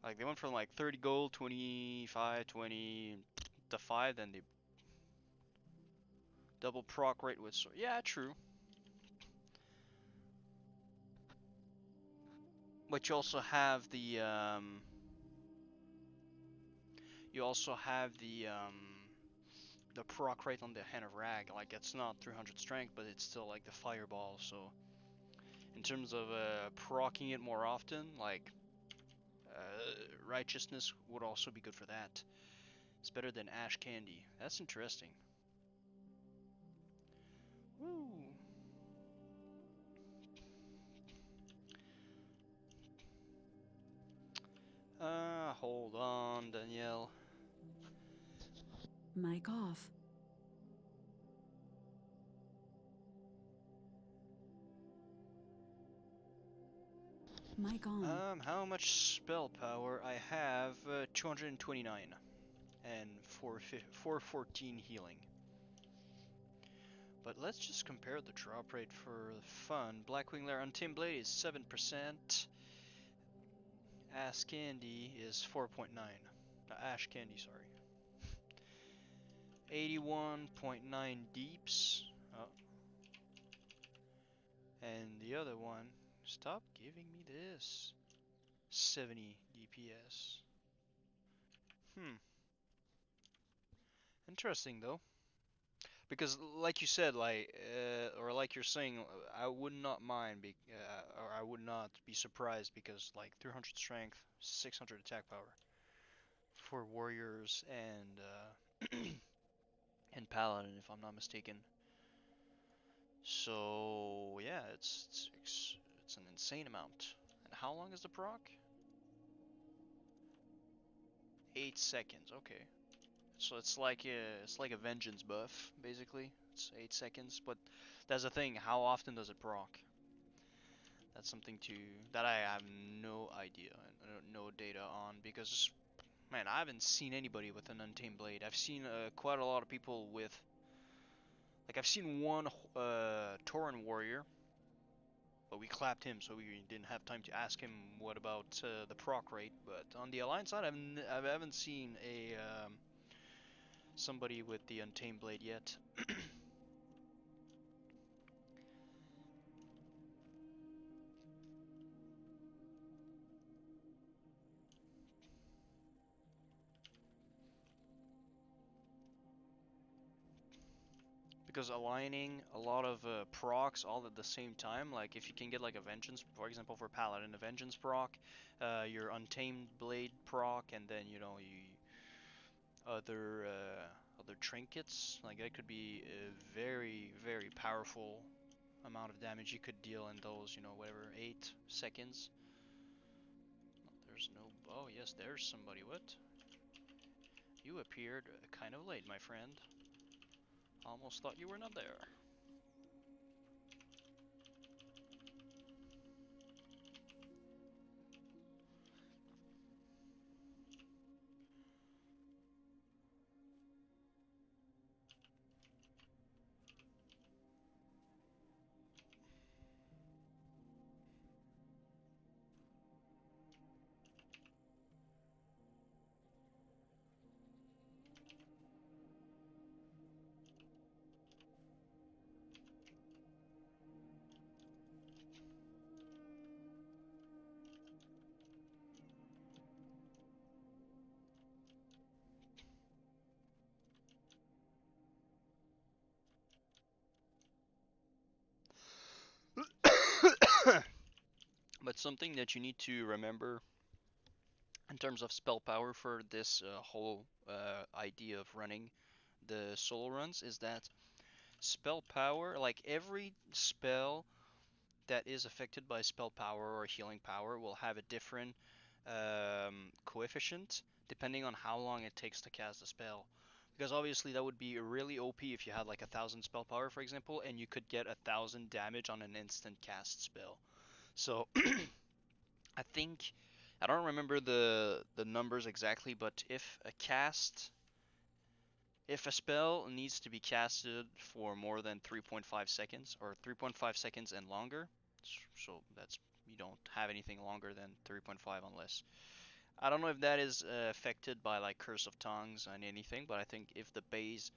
Like, they went from like 30 gold, 25, 20 to 5, then they double proc rate with. Yeah, true. But you also have the the proc rate on the Hand of Rag. Like, it's not 300 strength, but it's still like the fireball. So in terms of proccing it more often, like righteousness would also be good for that. It's better than ash candy. That's interesting. Woo. Hold on, Danielle. Mic off. Mic on. How much spell power? I have 229 and 414 healing. But let's just compare the drop rate for fun. Blackwing Lair Untamed Blade is 7%. Ash Candy is 4.9. Ash Candy, sorry. 81.9 deeps. Oh. And the other one, stop giving me this. 70 DPS. Interesting though. Because like you said, or like you're saying, I would not mind, or I would not be surprised because like 300 strength, 600 attack power for warriors and paladin, if I'm not mistaken. So yeah, it's an insane amount. And how long is the proc? 8 seconds. Okay. So it's like a vengeance buff, basically. It's 8 seconds, but that's the thing. How often does it proc? That's something that I have no idea and no data on because, man, I haven't seen anybody with an Untamed Blade. I've seen quite a lot of people with, like, I've seen one Tauren warrior, but we clapped him, so we didn't have time to ask him what about the proc rate. But on the Alliance side, I haven't seen a somebody with the Untamed Blade yet. Because aligning a lot of procs all at the same time, like if you can get like a Vengeance, for example, for Paladin, a Vengeance proc, your Untamed Blade proc, and then other trinkets, like that could be a very, very powerful amount of damage you could deal in those, whatever, 8 seconds. There's no, oh yes, there's somebody. What? You appeared kind of late, my friend. Almost thought you were not there. But something that you need to remember in terms of spell power for this whole idea of running the solo runs is that spell power, like every spell that is affected by spell power or healing power, will have a different coefficient depending on how long it takes to cast a spell. Because obviously that would be really OP if you had like 1,000 spell power, for example, and you could get 1,000 damage on an instant cast spell. So I think I don't remember the numbers exactly, but if a spell needs to be casted for more than 3.5 seconds or 3.5 seconds and longer, so that's you don't have anything longer than 3.5 unless I don't know if that is affected by like Curse of Tongues and anything, but I think if the base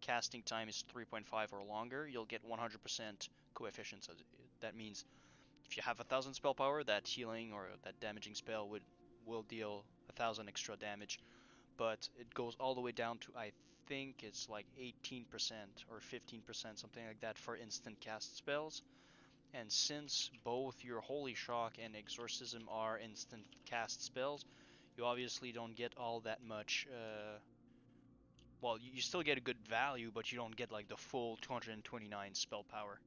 casting time is 3.5 or longer, you'll get 100% coefficient. So that means if you have 1,000 spell power, that healing or that damaging spell will deal 1,000 extra damage, but it goes all the way down to I think it's like 18% or 15%, something like that, for instant cast spells. And since both your Holy Shock and Exorcism are instant cast spells, you obviously don't get all that much. Well, you still get a good value, but you don't get like the full 229 spell power.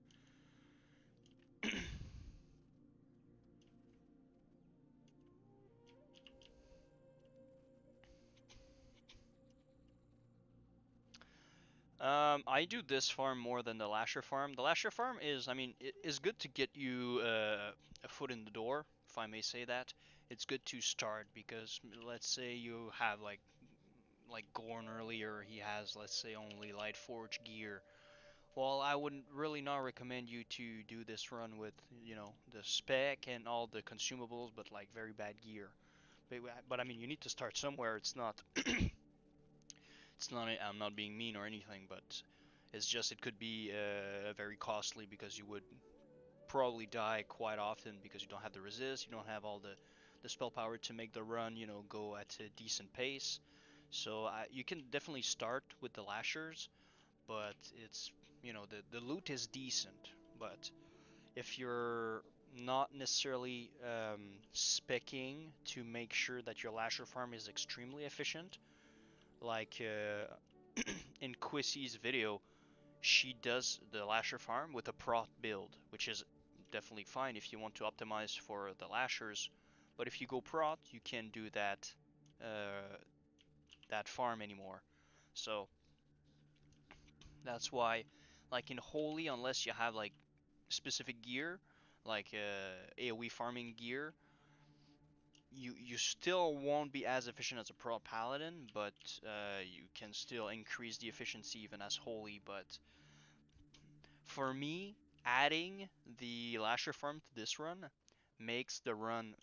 I do this farm more than the Lasher farm. The Lasher farm is, I mean, it is good to get you a foot in the door, if I may say that. It's good to start because let's say you have like Gorn earlier, he has let's say only Light Forge gear. Well, I would really not recommend you to do this run with, the spec and all the consumables, but like very bad gear. But I mean, you need to start somewhere. It's not I'm not being mean or anything, but it's just it could be very costly because you would probably die quite often because you don't have the resist, you don't have all the spell power to make the run, go at a decent pace. So you can definitely start with the lashers, but it's the loot is decent. But if you're not necessarily specking to make sure that your lasher farm is extremely efficient, like in Quissy's video, she does the lasher farm with a prot build, which is definitely fine if you want to optimize for the lashers. But if you go prot, you can't do that farm anymore. So that's why, like in Holy, unless you have like specific gear, like AOE farming gear, you still won't be as efficient as a pro paladin, but you can still increase the efficiency even as Holy. But for me, adding the Lasher farm to this run makes the run,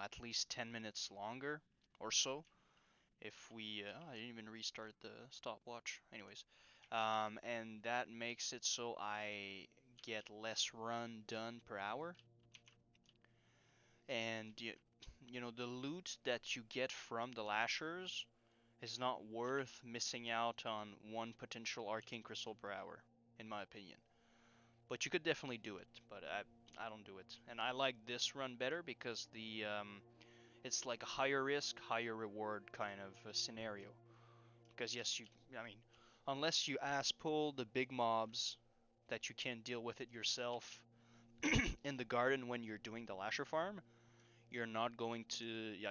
at least 10 minutes longer or so. If we, I didn't even restart the stopwatch. Anyways, and that makes it so I get less run done per hour. And the loot that you get from the Lashers is not worth missing out on one potential arcane crystal per hour, in my opinion. But you could definitely do it, but I don't do it. And I like this run better because it's like a higher risk, higher reward kind of a scenario. Because yes, I mean, unless you ass pull the big mobs that you can't deal with it yourself in the garden when you're doing the Lasher farm, you're not going to, yeah,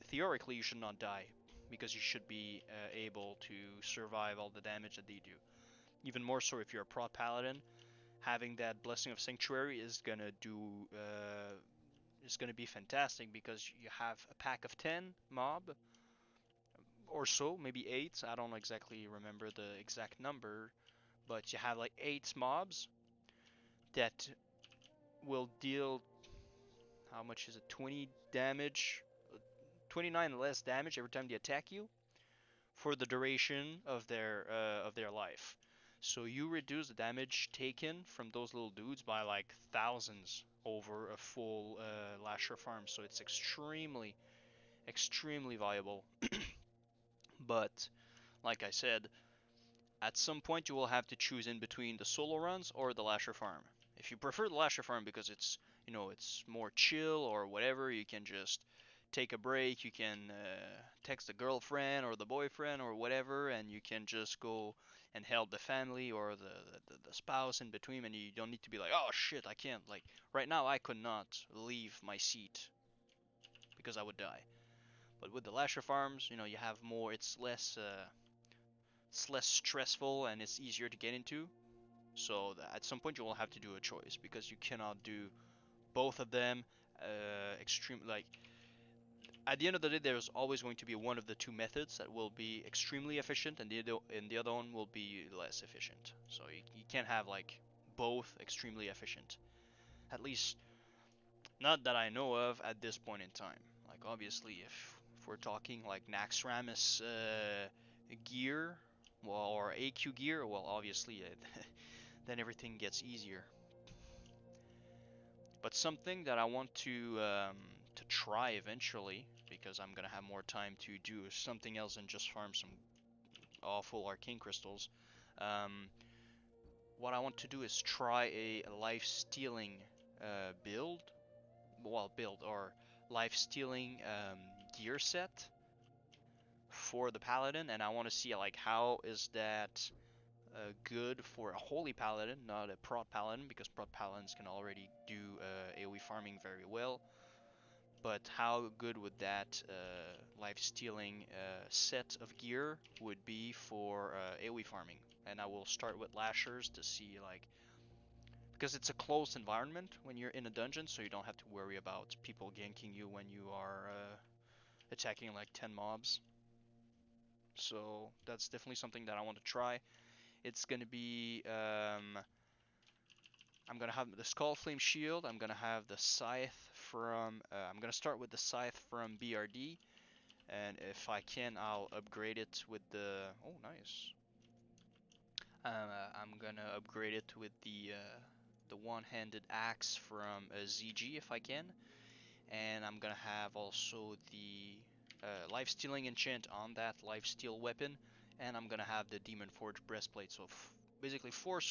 theoretically you should not die because you should be able to survive all the damage that they do. Even more so if you're a pro paladin, having that Blessing of Sanctuary is gonna be fantastic because you have a pack of 10 mob or so, maybe 8. I don't exactly remember the exact number, but you have like 8 mobs that will deal, how much is it? 20 damage, 29 less damage every time they attack you for the duration of their life. So you reduce the damage taken from those little dudes by like thousands over a full Lasher farm. So it's extremely, extremely viable. But like I said, at some point you will have to choose in between the solo runs or the Lasher farm. If you prefer the Lasher farm because it's, you know, it's more chill or whatever, you can just take a break, you can text the girlfriend or the boyfriend or whatever, and you can just go and help the family or the spouse in between, and you don't need to be like, oh shit, I can't, like, right now I could not leave my seat because I would die. But with the Lasher farms, you know, you have more, it's less stressful and it's easier to get into. So at some point you will have to do a choice because you cannot do both of them extreme, like, at the end of the day there's always going to be one of the two methods that will be extremely efficient and the other one will be less efficient. So you can't have like both extremely efficient, at least not that I know of at this point in time. Like obviously if we're talking like Naxxramas gear, well, or AQ gear, well obviously then everything gets easier. But something that I want to try eventually, because I'm gonna have more time to do something else than just farm some awful arcane crystals. Um, what I want to do is try a life stealing build, well, build or life stealing gear set for the paladin, and I want to see like how is that good for a holy paladin, not a prot paladin, because prot paladins can already do AoE farming very well. But how good would that life stealing set of gear would be for AoE farming? And I will start with lashers to see like, because it's a closed environment when you're in a dungeon, so you don't have to worry about people ganking you when you are attacking like 10 mobs. So that's definitely something that I want to try. It's gonna be I'm gonna have the Skull Flame Shield. I'm gonna have the Scythe from. I'm gonna start with the Scythe from BRD, and if I can, I'll upgrade it with the. Oh, nice. I'm gonna upgrade it with the one-handed axe from ZG if I can, and I'm gonna have also the life stealing enchant on that life steal weapon, and I'm gonna have the Demon Forge breastplate. So basically four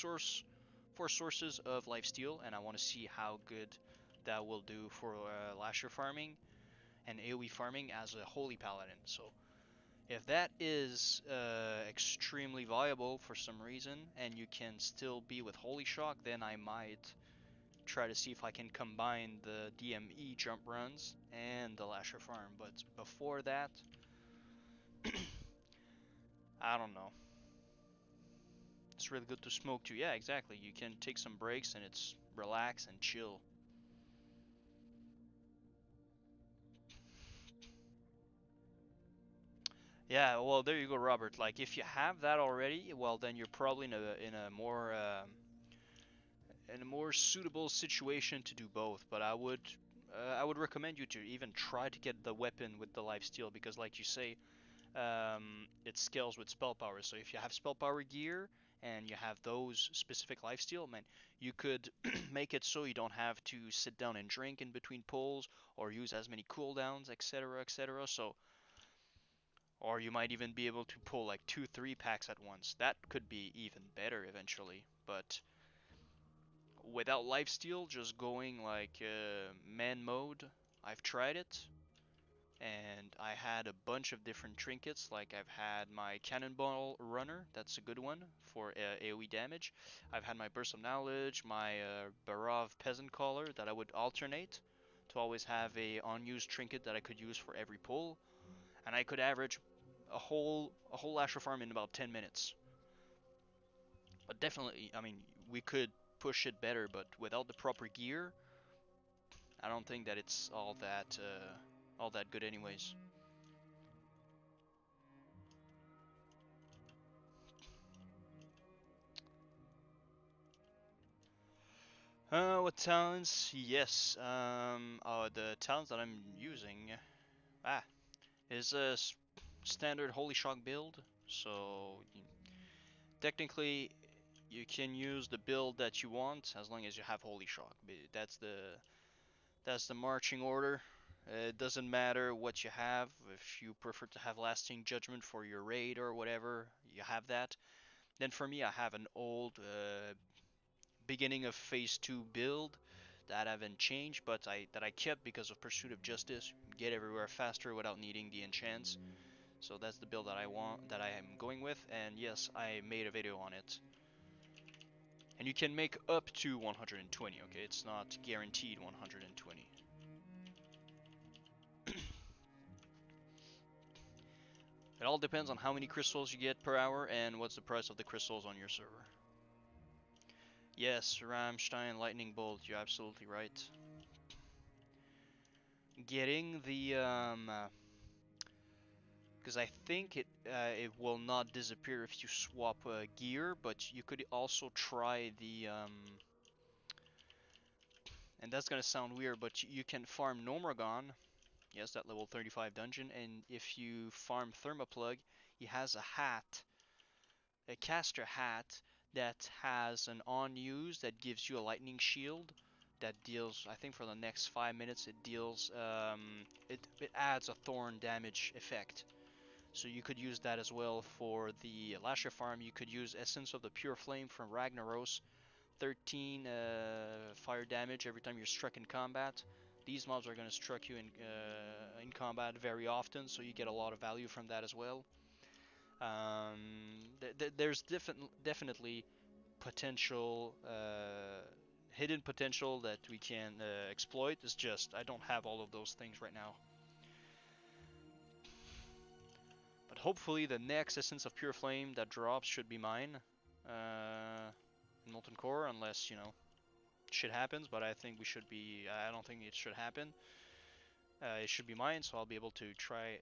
sources of life steal, and I want to see how good that will do for lasher farming and AoE farming as a holy paladin. So if that is extremely viable for some reason, and you can still be with holy shock, then I might try to see if I can combine the DME jump runs and the lasher farm. But before that, I don't know. It's really good to smoke too. Yeah, exactly. You can take some breaks and it's relax and chill. Yeah, well, there you go, Robert. Like, if you have that already, well, then you're probably in a more suitable situation to do both. But I would recommend you to even try to get the weapon with the life steal because, like you say, it scales with spell power. So if you have spell power gear and you have those specific lifesteal, man, you could make it so you don't have to sit down and drink in between pulls or use as many cooldowns, etc., etc. So, or you might even be able to pull like 2, 3 packs at once. That could be even better eventually. But without lifesteal, just going like man mode, I've tried it and I had a bunch of different trinkets. Like I've had my Cannonball Runner, that's a good one for AoE damage. I've had my Burst of Knowledge, my Barov Peasant Collar that I would alternate to always have a unused trinket that I could use for every pull, and I could average a whole Lasher farm in about 10 minutes. But definitely, I mean, we could push it better, but without the proper gear, I don't think that it's all that good anyways. What talents? Yes. The talents that I'm using, ah, is a standard Holy Shock build. So technically, you can use the build that you want as long as you have Holy Shock. That's the marching order. It doesn't matter what you have. If you prefer to have Lasting Judgment for your raid or whatever, you have that. Then for me, I have an old beginning of phase 2 build that haven't changed, but that I kept because of Pursuit of Justice. Get everywhere faster without needing the enchants. So that's the build that I want, that I am going with, and yes, I made a video on it. And you can make up to 120, okay? It's not guaranteed 120. It all depends on how many crystals you get per hour and what's the price of the crystals on your server. Yes, Rammstein Lightning Bolt, you're absolutely right. Getting the because I think it will not disappear if you swap gear, but you could also try the and that's gonna sound weird, but you can farm Normagon. Yes, that level 35 dungeon, and if you farm Thermoplug, he has a hat, a caster hat that has an on use that gives you a lightning shield that deals, I think for the next 5 minutes it deals, it adds a thorn damage effect. So you could use that as well for the Lasher farm. You could use Essence of the Pure Flame from Ragnaros, 13 fire damage every time you're struck in combat. These mobs are going to struck you in combat very often, so you get a lot of value from that as well. There's definitely potential, hidden potential that we can exploit. It's just I don't have all of those things right now. But hopefully the next Essence of Pure Flame that drops should be mine in Molten Core, unless, you know, shit happens, but I think we should be, I don't think it should happen. It should be mine, so I'll be able to try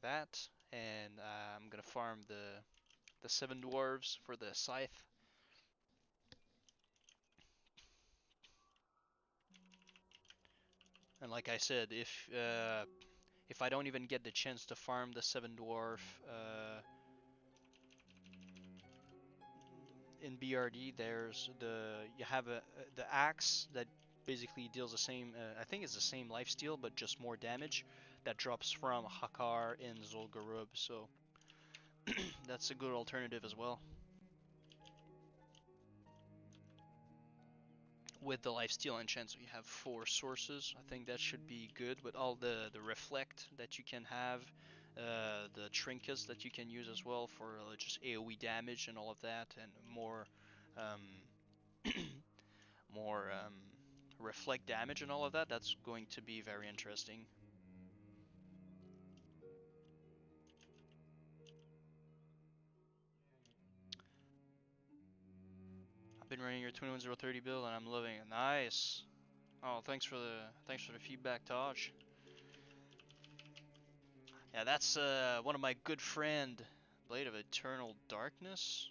that, and I'm gonna farm the 7 dwarves for the scythe. And like I said, if I don't even get the chance to farm the 7 dwarf in BRD, there's you have the axe that basically deals the same. I think it's the same lifesteal, but just more damage. That drops from Hakar in Zul'Gurub, so that's a good alternative as well. With the lifesteal enchant, so you have 4 sources. I think that should be good with all the reflect that you can have, the trinkets that you can use as well for just AoE damage and all of that, and more more reflect damage and all of that. That's going to be very interesting. I've been running your 21030 build and I'm loving it. Nice. Oh, thanks for the feedback, Taj. Yeah, that's one of my good friend, Blade of Eternal Darkness.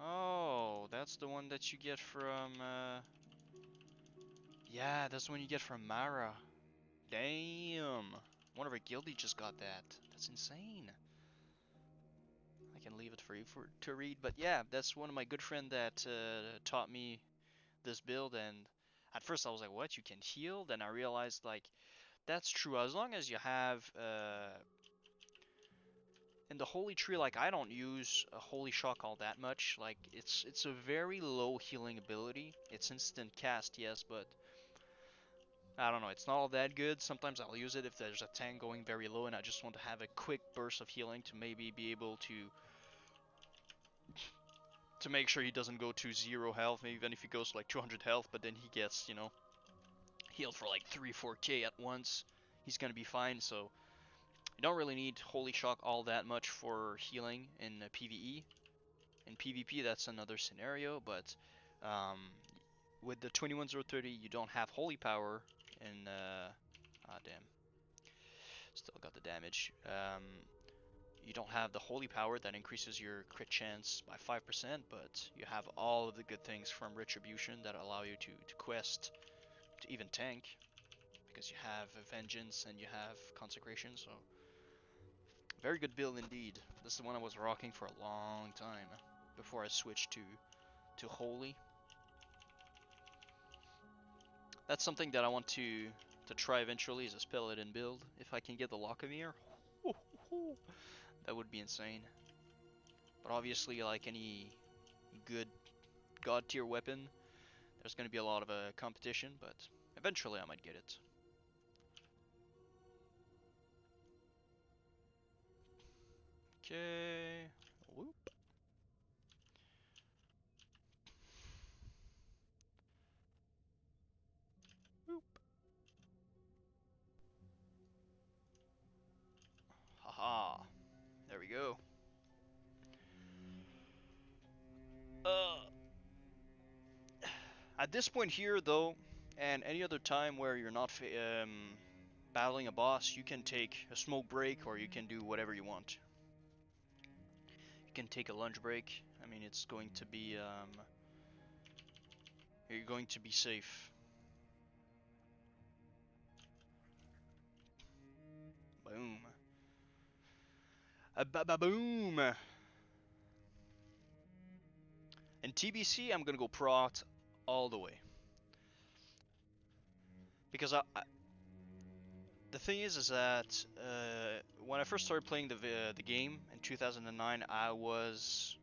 Oh, that's the one that you get from yeah, that's the one you get from Mara. Damn. One of our guildie just got that. That's insane. I can leave it for you to read, but yeah, that's one of my good friend that taught me this build, and at first I was like, what, you can heal? Then I realized, like, that's true, as long as you have in the Holy Tree, like, I don't use a Holy Shock all that much. Like, it's a very low healing ability. It's instant cast, yes, but I don't know, it's not all that good. Sometimes I'll use it if there's a tank going very low and I just want to have a quick burst of healing to maybe be able to make sure he doesn't go to 0 health, maybe even if he goes to like 200 health, but then he gets, you know, healed for like 3-4k at once. He's gonna be fine, so you don't really need Holy Shock all that much for healing in PvE. In PvP, that's another scenario, but with the 21030, you don't have Holy Power, and damn, still got the damage. You don't have the Holy Power that increases your crit chance by 5%, but you have all of the good things from Retribution that allow you to quest, to even tank, because you have Vengeance and you have Consecration, so very good build indeed. This is the one I was rocking for a long time before I switched to Holy. That's something that I want to try eventually, is a Paladin build. If I can get the Bhelockharyh, that would be insane. But obviously, like any good god tier weapon, there's gonna be a lot of competition, but eventually I might get it. Okay. Whoop. Whoop. Haha. There we go. At this point here, though, and any other time where you're not battling a boss, you can take a smoke break or you can do whatever you want. You can take a lunch break. I mean, it's going to be you're going to be safe. Boom. A ba ba boom. And TBC, I'm gonna go prot all the way because the thing is that when I first started playing the game in 2009, I was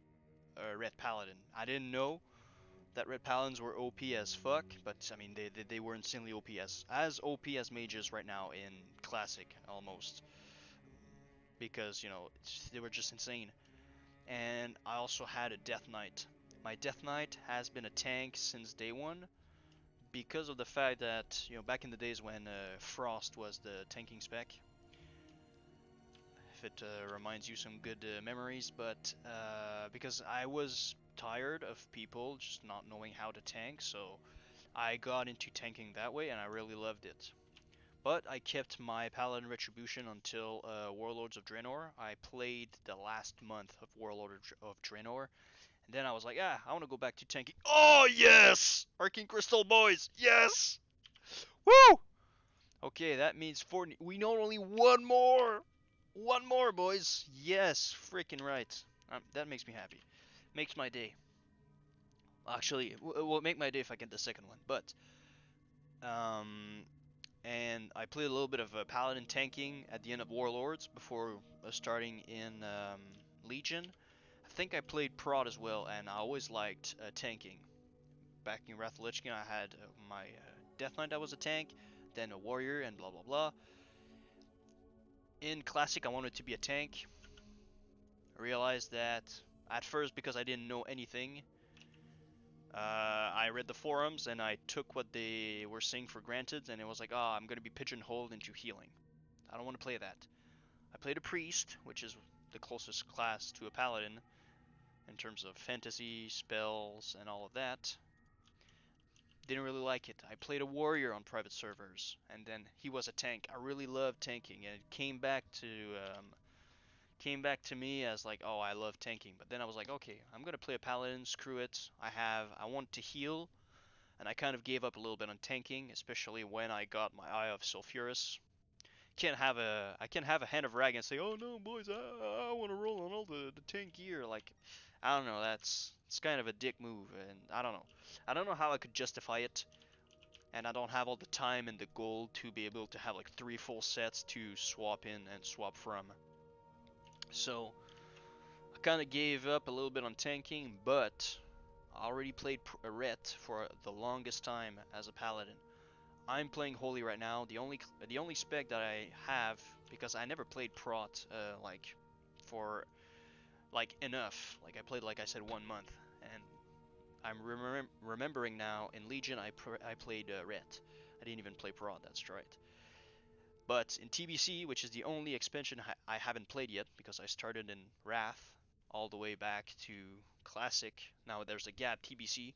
a red paladin. I didn't know that red paladins were OP as fuck, but I mean they were insanely OP, as OP as mages right now in classic almost, because you know they were just insane. And I also had a death knight. My death knight has been a tank since day one because of the fact that, you know, back in the days when frost was the tanking spec. If it reminds you some good memories, but because I was tired of people just not knowing how to tank, so I got into tanking that way, and I really loved it. But I kept my Paladin Retribution until Warlords of Draenor. I played the last month of Warlords of Draenor, and then I was like, ah, I want to go back to tanking. Oh, yes! Arcane Crystal boys, yes! Woo! Okay, that means we know only one more! One more, boys! Yes, freaking right. That makes me happy. Makes my day. Actually, it will make my day if I get the second one, but um, and I played a little bit of Paladin tanking at the end of Warlords before starting in Legion. I think I played Prod as well, and I always liked tanking. Back in Wrath of Lich King, I had my Death Knight that was a tank, then a Warrior, and blah blah blah. In Classic, I wanted to be a tank. I realized that at first, because I didn't know anything, I read the forums and I took what they were saying for granted, and it was like, oh, I'm gonna be pigeonholed into healing. I don't want to play that. I played a priest, which is the closest class to a paladin in terms of fantasy, spells, and all of that. Didn't really like it. I played a warrior on private servers, and then he was a tank. I really loved tanking, and it came back to me as like, oh, I love tanking. But then I was like, okay, I'm gonna play a paladin. Screw it. I want to heal, and I kind of gave up a little bit on tanking, especially when I got my Eye of Sulfuras. I can't have a Hand of Rag and say, oh no, boys, I want to roll on all the tank gear. Like, I don't know. It's kind of a dick move, and I don't know. I don't know how I could justify it, and I don't have all the time and the gold to be able to have like 3 full sets to swap in and swap from. So I kind of gave up a little bit on tanking, but I already played a Ret for the longest time as a paladin. I'm playing Holy right now. The only spec that I have, because I never played Prot like for like enough. Like I played, like I said, 1 month, and I'm remembering now in Legion I played Ret. I didn't even play Prot. That's right. But in TBC, which is the only expansion I haven't played yet, because I started in Wrath all the way back to Classic. Now there's a gap TBC,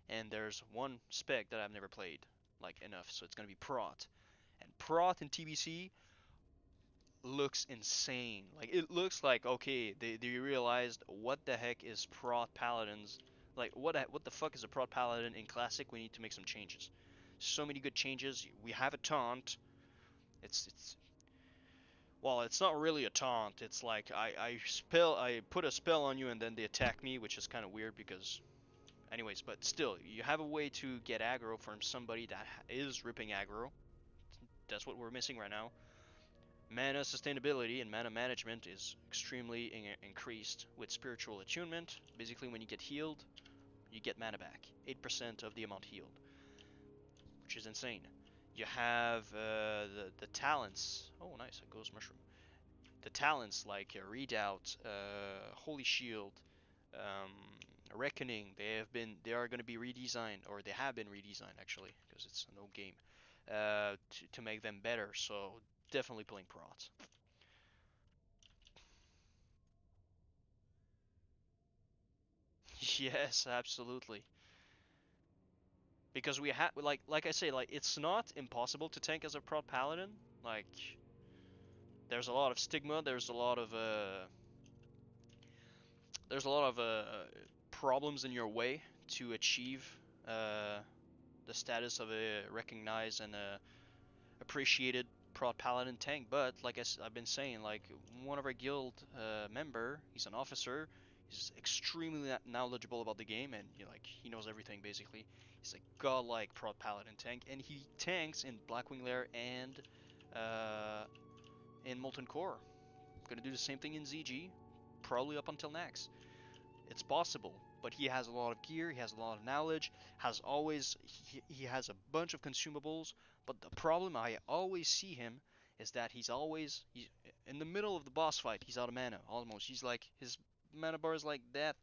and there's one spec that I've never played like enough, so it's gonna be Prot. And Prot in TBC looks insane. Like it looks like, okay, they realized what the heck is Prot Paladins. Like what the fuck is a Prot Paladin in Classic? We need to make some changes. So many good changes. We have a taunt. It's well, it's not really a taunt. It's like I put a spell on you and then they attack me, which is kind of weird because anyways, but still, you have a way to get aggro from somebody that is ripping aggro. That's what we're missing right now. Mana sustainability and mana management is extremely increased with spiritual attunement. Basically, when you get healed, you get mana back, 8% of the amount healed, which is insane. You have the talents. Oh, nice, a ghost mushroom. The talents like Redoubt, Holy Shield, um, Reckoning. They are going to be redesigned, or they have been redesigned actually, because it's an old game, to make them better. So definitely playing prots. Yes, absolutely. Because we have, like I say, like it's not impossible to tank as a prot paladin. Like there's a lot of stigma. There's a lot of problems in your way to achieve uh, the status of a recognized and appreciated prot paladin tank. But like I've been saying, like one of our guild member, he's an officer. He's extremely knowledgeable about the game, and like he knows everything basically. He's a godlike prot paladin tank, and he tanks in Blackwing Lair and uh, in Molten Core. Gonna do the same thing in ZG, probably up until next. It's possible, but he has a lot of gear, he has a lot of knowledge, he has a bunch of consumables, but the problem I always see him is that he's in the middle of the boss fight, he's out of mana almost. He's like his mana bar is like that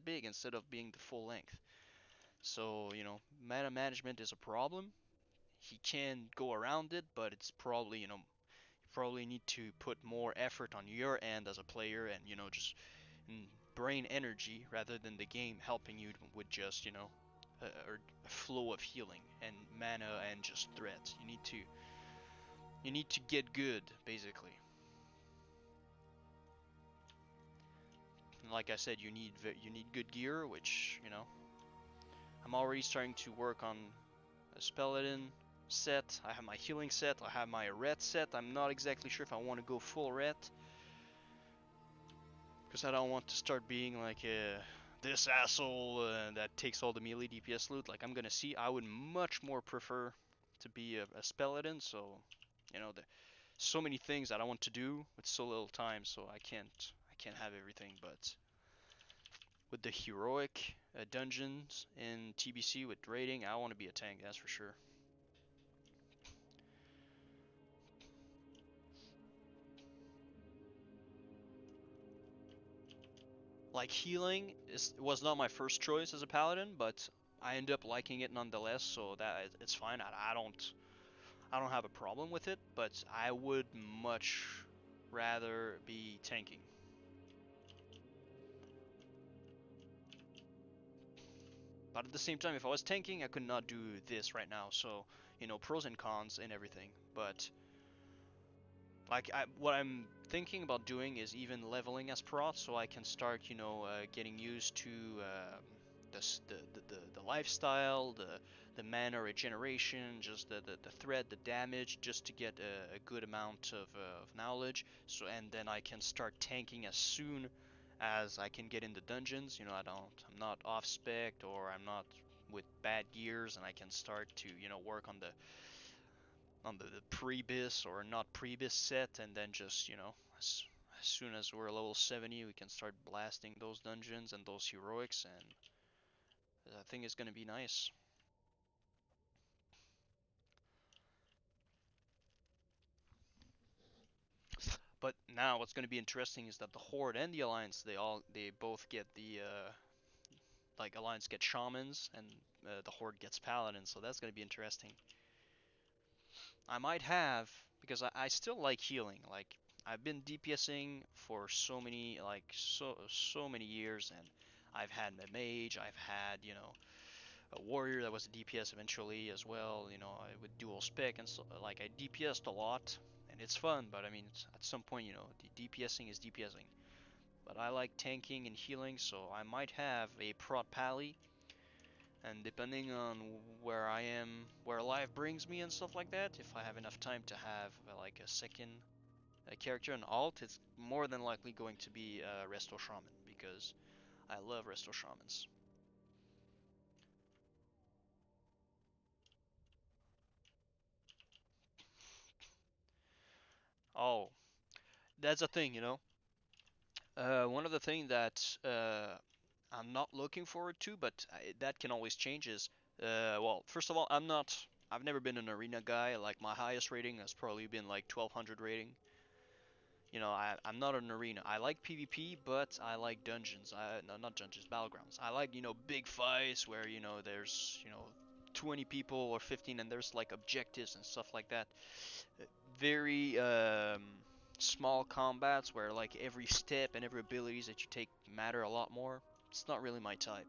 big instead of being the full length. So, mana management is a problem. He can go around it, but it's probably, you probably need to put more effort on your end as a player and, just brain energy rather than the game helping you with just a flow of healing and mana and just threats. You need to get good basically. And like I said, you need good gear, which I'm already starting to work on a Spelladin set. I have my healing set. I have my ret set. I'm not exactly sure if I want to go full ret, because I don't want to start being like this asshole that takes all the melee DPS loot. Like I'm gonna see, I would much more prefer to be a Spelladin. So, the so many things that I want to do with so little time, so I can't have everything. But with the heroic dungeons in TBC with raiding, I want to be a tank. That's for sure. Like healing was not my first choice as a paladin, but I end up liking it nonetheless, so that it's fine. I don't have a problem with it, but I would much rather be tanking. But at the same time, if I was tanking, I could not do this right now. So, pros and cons and everything. But like what I'm thinking about doing is even leveling as prot, so I can start, getting used to the lifestyle, the mana regeneration, just the threat, the damage, just to get a good amount of knowledge. So and then I can start tanking as soon as I can get in the dungeons. I'm not off spec or I'm not with bad gears, and I can start to work on the pre-bis or not pre-bis set, and then just as soon as we're level 70, we can start blasting those dungeons and those heroics, and I think it's gonna be nice. But now what's gonna be interesting is that the Horde and the Alliance, they both get the like Alliance gets shamans and the Horde gets paladins, so that's gonna be interesting. I might have, because I still like healing. Like I've been DPSing for so many years, and I've had a mage, I've had a warrior that was a DPS eventually as well. I would dual spec, and so like I DPSed a lot, and it's fun. But I mean, at some point, the DPSing is DPSing. But I like tanking and healing, so I might have a prot pally, and depending on where I am, where life brings me and stuff like that, if I have enough time to have like a second character and alt, it's more than likely going to be Resto Shaman, because I love Resto Shamans. Oh, that's a thing, you know. One of the things that I'm not looking forward to, but that can always change is, well, first of all, I've never been an arena guy. Like my highest rating has probably been like 1200 rating. You know, I'm not an arena. I like PvP, but I like dungeons. No, not dungeons, battlegrounds. I like, you know, big fights where, you know, there's, you know, 20 people or 15 and there's like objectives and stuff like that. Very small combats where like every step and every abilities that you take matter a lot more. It's not really my type.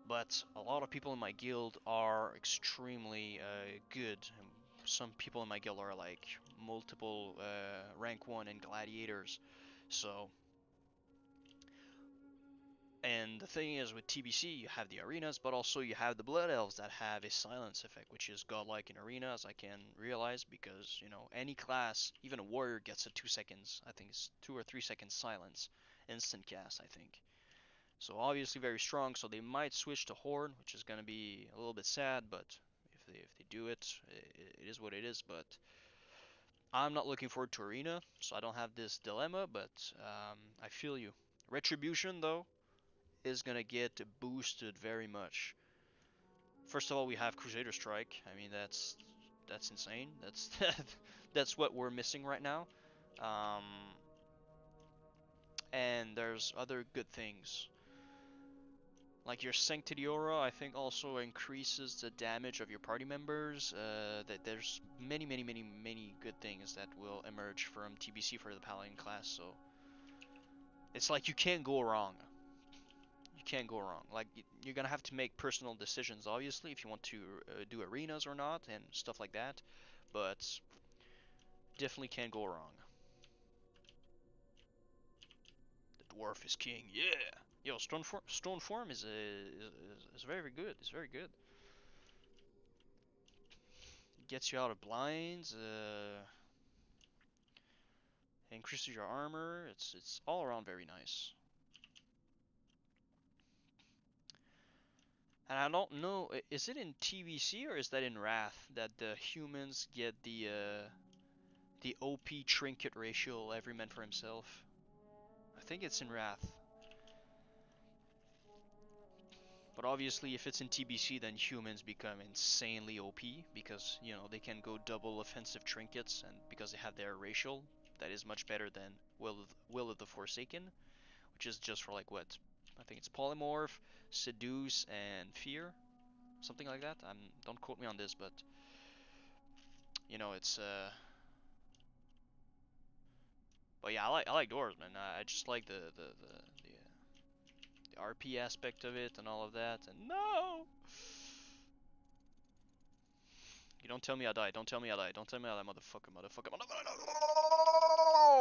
But a lot of people in my guild are extremely good. Some people in my guild are like multiple rank 1 and gladiators. So, and the thing is with TBC, you have the arenas, but also you have the blood elves that have a silence effect, which is godlike in arenas. I can realize because, you know, any class, even a warrior gets a 2 seconds. I think it's 2 or 3 seconds silence, instant cast, I think. So obviously very strong, so they might switch to Horde, which is going to be a little bit sad, but if they do it, it is what it is. But I'm not looking forward to Arena, so I don't have this dilemma, but I feel you. Retribution, though, is going to get boosted very much. First of all, we have Crusader Strike. I mean, that's insane. That's what we're missing right now. Um, and there's other good things. Like your Sanctity Aura, I think also increases the damage of your party members. That there's many good things that will emerge from TBC for the Paladin class. So it's like you can't go wrong. You can't go wrong. Like you're gonna have to make personal decisions, obviously, if you want to do arenas or not and stuff like that. But definitely can't go wrong. The dwarf is king. Yeah. Yo, stone form is very good. It's very good. Gets you out of blinds, increases your armor. It's all around very nice. And I don't know, is it in TBC or is that in Wrath that the humans get the OP trinket ratio every man for himself? I think it's in Wrath. But obviously, if it's in TBC, then humans become insanely OP because, you know, they can go double offensive trinkets, and because they have their racial, that is much better than Will of the Forsaken, which is just for like what? I think it's Polymorph, Seduce, and Fear, something like that. Don't quote me on this, but you know, it's but yeah, I like dwarves, man. I just like the RP aspect of it and all of that. And no, you don't tell me I die. Don't tell me I die. Don't tell me I die, motherfucker.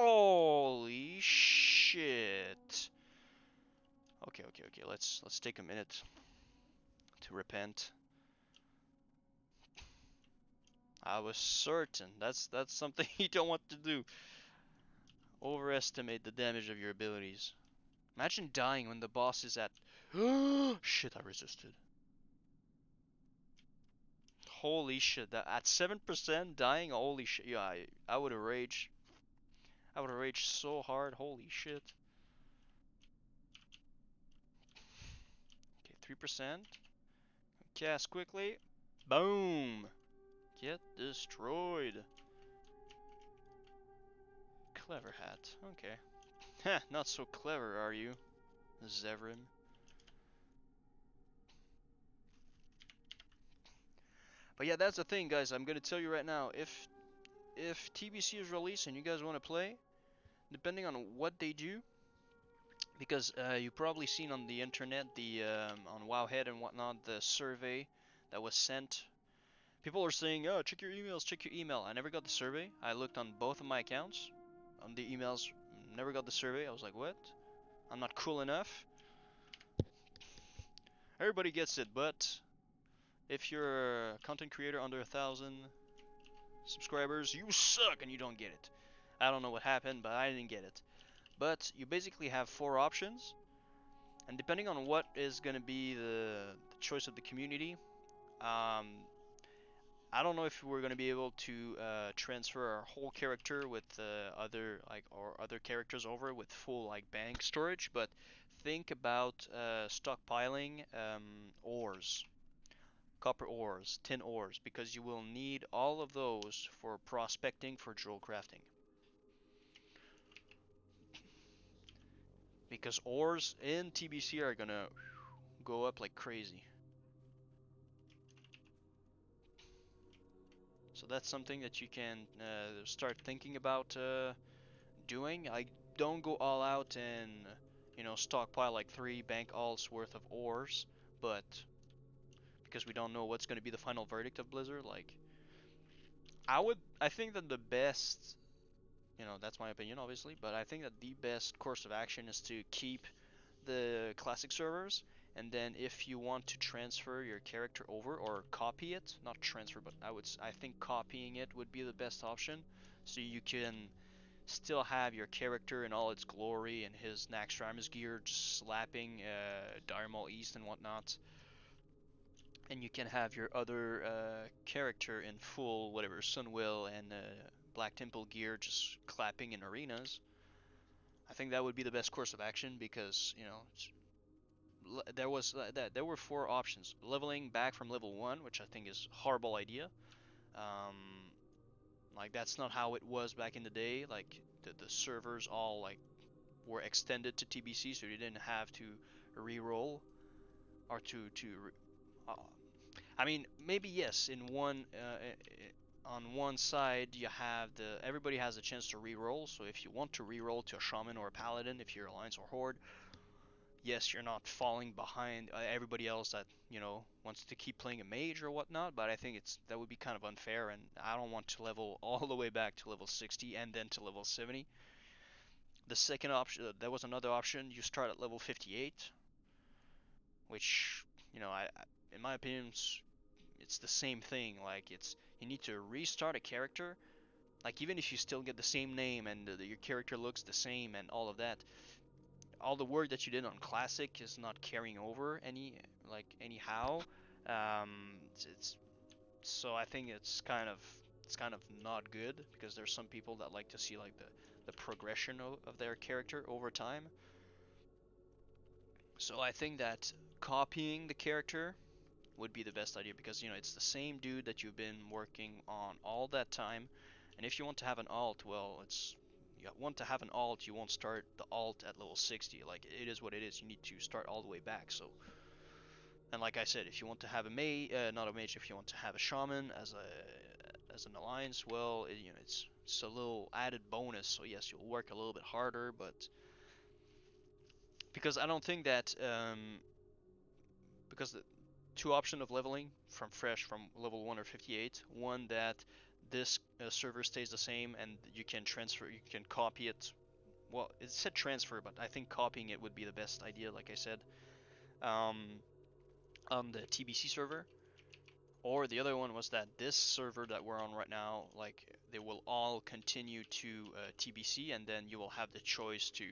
Holy shit. Okay. Let's take a minute to repent. I was certain. That's something you don't want to do. Overestimate the damage of your abilities. Imagine dying when the boss is at. Shit, I resisted. Holy shit, that at 7% dying, holy shit. Yeah, I would have raged. I would have raged so hard, holy shit. Okay, 3%. Cast quickly. Boom! Get destroyed. Clever hat. Okay. Heh, not so clever, are you, Zevrim? But yeah, that's the thing, guys. I'm gonna tell you right now. If TBC is released and you guys want to play, depending on what they do, because you've probably seen on the internet, the on Wowhead and whatnot, the survey that was sent. People are saying, "Oh, check your emails, check your email." I never got the survey. I looked on both of my accounts, on the emails, never got the survey. I was like, "What? I'm not cool enough." Everybody gets it, but if you're a content creator under 1,000 subscribers, you suck and you don't get it. I don't know what happened, but I didn't get it. But you basically have 4 options, and depending on what is going to be the choice of the community, um, I don't know if we're gonna be able to transfer our whole character with other characters over with full like bank storage, but think about stockpiling ores, copper ores, tin ores, because you will need all of those for prospecting for jewel crafting. Because ores in TBC are gonna go up like crazy. So that's something that you can start thinking about doing. I don't go all out and stockpile like 3 bank alts worth of ores, but because we don't know what's going to be the final verdict of Blizzard, like I think that the best, that's my opinion obviously, but I think that the best course of action is to keep the classic servers, and then if you want to transfer your character over or copy it, not transfer, but I think copying it would be the best option, so you can still have your character in all its glory and his Naxxramas gear just slapping Darmal East and whatnot, and you can have your other character in full whatever Sunwell and Black Temple gear just clapping in arenas. I think that would be the best course of action because there were 4 options: leveling back from level 1, which I think is a horrible idea. Um, like that's not how it was back in the day. Like the servers all like were extended to TBC, so you didn't have to re-roll or uh, I mean, maybe yes. On one side, you have everybody has a chance to re-roll. So if you want to re-roll to a shaman or a paladin, if you're alliance or horde, yes, you're not falling behind everybody else that wants to keep playing a mage or whatnot. But I think that would be kind of unfair, and I don't want to level all the way back to level 60 and then to level 70. The second option, there was another option. You start at level 58, which in my opinion, it's the same thing. Like you need to restart a character. Like even if you still get the same name and your character looks the same and all of that, all the work that you did on classic is not carrying over anyhow. It's so I think it's kind of not good because there's some people that like to see like the progression of their character over time. So I think that copying the character would be the best idea because it's the same dude that you've been working on all that time. And if you want to have an alt, well, you want to have an alt, you won't start the alt at level 60. Like it is what it is. You need to start all the way back. So, and like I said, if you want to have a not a mage, if you want to have a shaman as an alliance, well, it's a little added bonus. So yes, you'll work a little bit harder, but because I don't think that because the 2 option of leveling from fresh from level 1 or 58, one that this server stays the same and you can copy it. Well, it said transfer, but I think copying it would be the best idea, like I said, um, on the TBC server. Or the other one was that this server that we're on right now, like they will all continue to TBC, and then you will have the choice to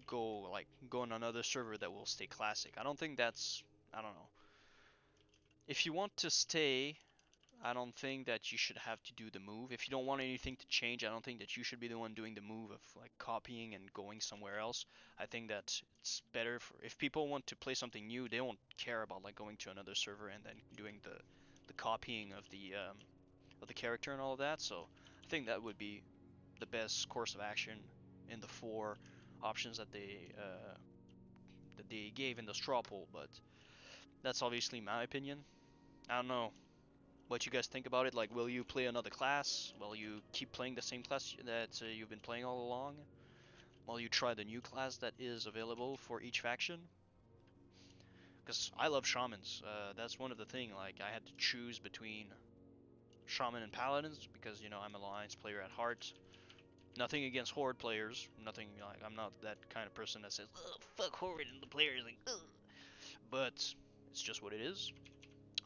go on another server that will stay classic. I don't know. If you want to stay, I don't think that you should have to do the move. If you don't want anything to change, I don't think that you should be the one doing the move of like copying and going somewhere else. I think that it's better if people want to play something new, they won't care about like going to another server and then doing the copying of the character and all of that. So I think that would be the best course of action in the 4 options that they gave in the straw poll. But that's obviously my opinion. I don't know what you guys think about it. Like, will you play another class? Will you keep playing the same class that you've been playing all along? Will you try the new class that is available for each faction? Because I love shamans. That's one of the things. Like, I had to choose between shaman and paladins because I'm an alliance player at heart. Nothing against horde players. Nothing like I'm not that kind of person that says, "Oh, fuck horde," and the players like, ugh. But it's just what it is.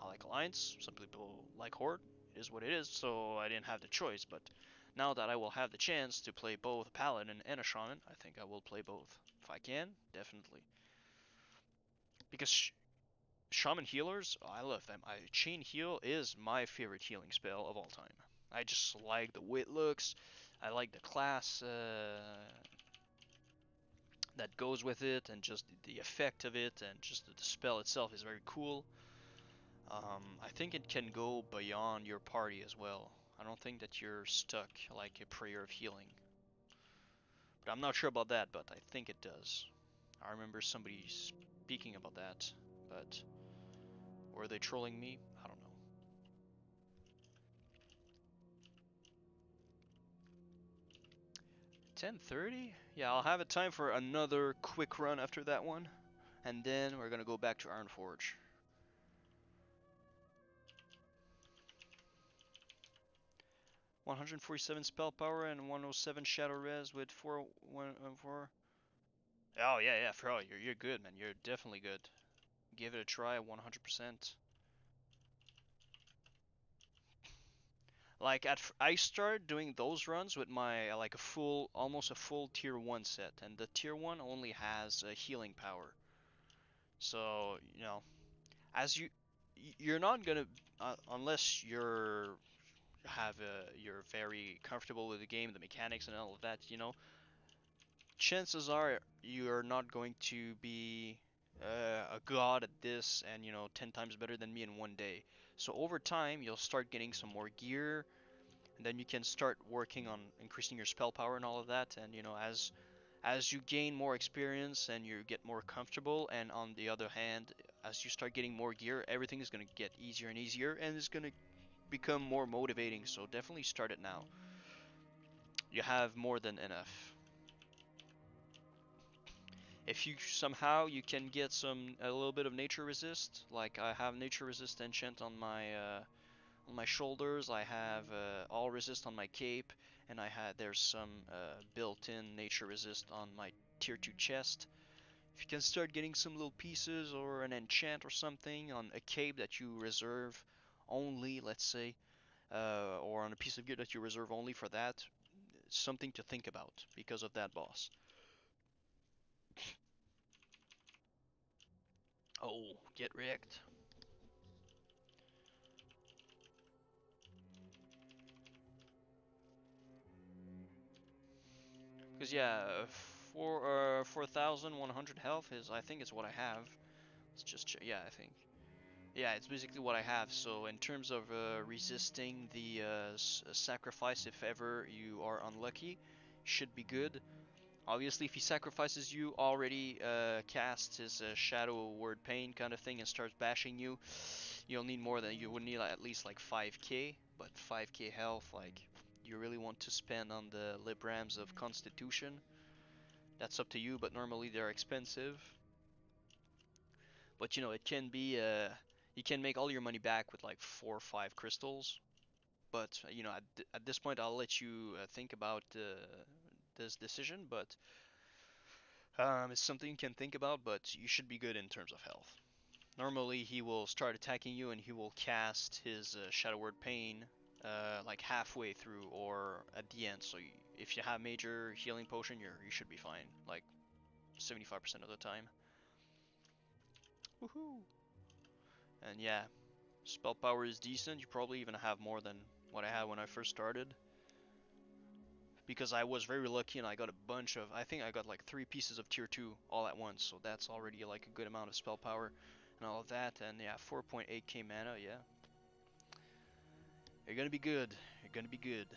I like Alliance, some people like Horde, it is what it is, so I didn't have the choice, but now that I will have the chance to play both a Paladin and a Shaman, I think I will play both. If I can, definitely. Because Shaman healers, I love them. Chain heal is my favorite healing spell of all time. I just like the way it looks. I like the class that goes with it, and just the effect of it, and just the spell itself is very cool. I think it can go beyond your party as well. I don't think that you're stuck like a prayer of healing. But I'm not sure about that, but I think it does. I remember somebody speaking about that, but were they trolling me? I don't know. 10:30? Yeah, I'll have a time for another quick run after that one, and then we're gonna go back to Ironforge. 147 spell power and 107 shadow res with 4. Oh yeah, bro, you're good, man. You're definitely good. Give it a try, 100%. Like I started doing those runs with my like almost a full tier 1 set, and the tier 1 only has a healing power. So, as you're not gonna unless you're very comfortable with the game, the mechanics and all of that, chances are you're not going to be a god at this and 10 times better than me in one day. So over time you'll start getting some more gear, and then you can start working on increasing your spell power and all of that, and as you gain more experience and you get more comfortable, and on the other hand, as you start getting more gear, everything is going to get easier and easier, and it's going to become more motivating. So definitely start it now. You have more than enough. If you somehow you can get a little bit of nature resist, like I have nature resist enchant on my shoulders, I have all resist on my cape, and there's some built-in nature resist on my tier 2 chest. If you can start getting some little pieces or an enchant or something on a cape that you reserve only, let's say, or on a piece of gear that you reserve only for that, something to think about because of that boss. Oh, get wrecked. Because yeah, 4,100 health is, I think, it's what I have. Let's just check. Yeah, I think. Yeah, it's basically what I have. So in terms of resisting the sacrifice, if ever you are unlucky, should be good. Obviously, if he sacrifices you, already casts his Shadow Word Pain kind of thing and starts bashing you, you'll need more than you would need at least like 5k. But 5k health, like, you really want to spend on the Librams of Constitution? That's up to you, but normally they're expensive. But it can be you can make all your money back with like 4 or 5 crystals. But at this point, I'll let you think about this decision. But it's something you can think about. But you should be good in terms of health. Normally, he will start attacking you, and he will cast his Shadow Word Pain like halfway through or at the end. So if you have major healing potion, you should be fine. Like 75% of the time. Woohoo! And yeah, spell power is decent. You probably even have more than what I had when I first started. Because I was very lucky and I got a bunch of, I think I got like 3 pieces of tier 2 all at once. So that's already like a good amount of spell power and all of that. And yeah, 4.8k mana, yeah. You're gonna be good. You're gonna be good.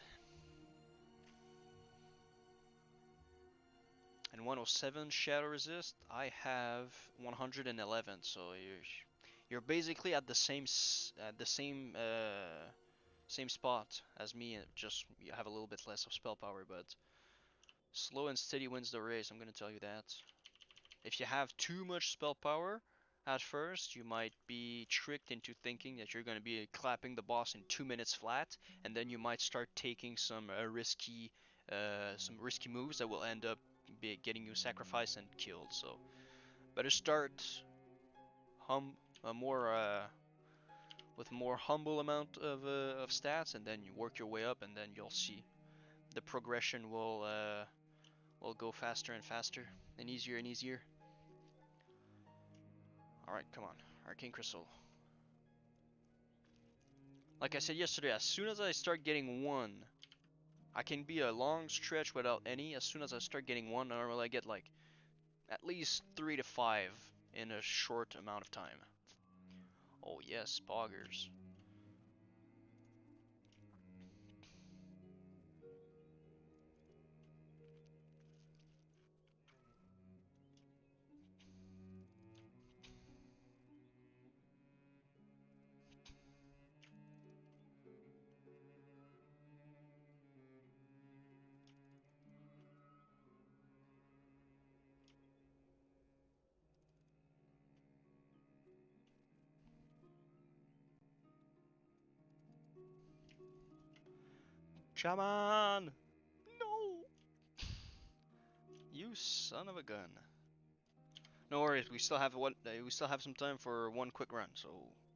And 107 shadow resist, I have 111. So you're basically at the same same spot as me, just you have a little bit less of spell power, but slow and steady wins the race, I'm gonna tell you that. If you have too much spell power at first, you might be tricked into thinking that you're gonna be clapping the boss in 2 minutes flat, and then you might start taking some risky moves that will end up getting you sacrificed and killed. So better start hum more with more humble amount of stats, and then you work your way up, and then you'll see the progression will go faster and faster and easier and easier. All right, come on. Arcane Crystal. Like I said yesterday, as soon as I start getting one, I can be a long stretch without any. As soon as I start getting one, normally I get like at least 3 to 5 in a short amount of time. Oh yes, poggers. Shaman! No! You son of a gun. No worries, we still have some time for one quick run, so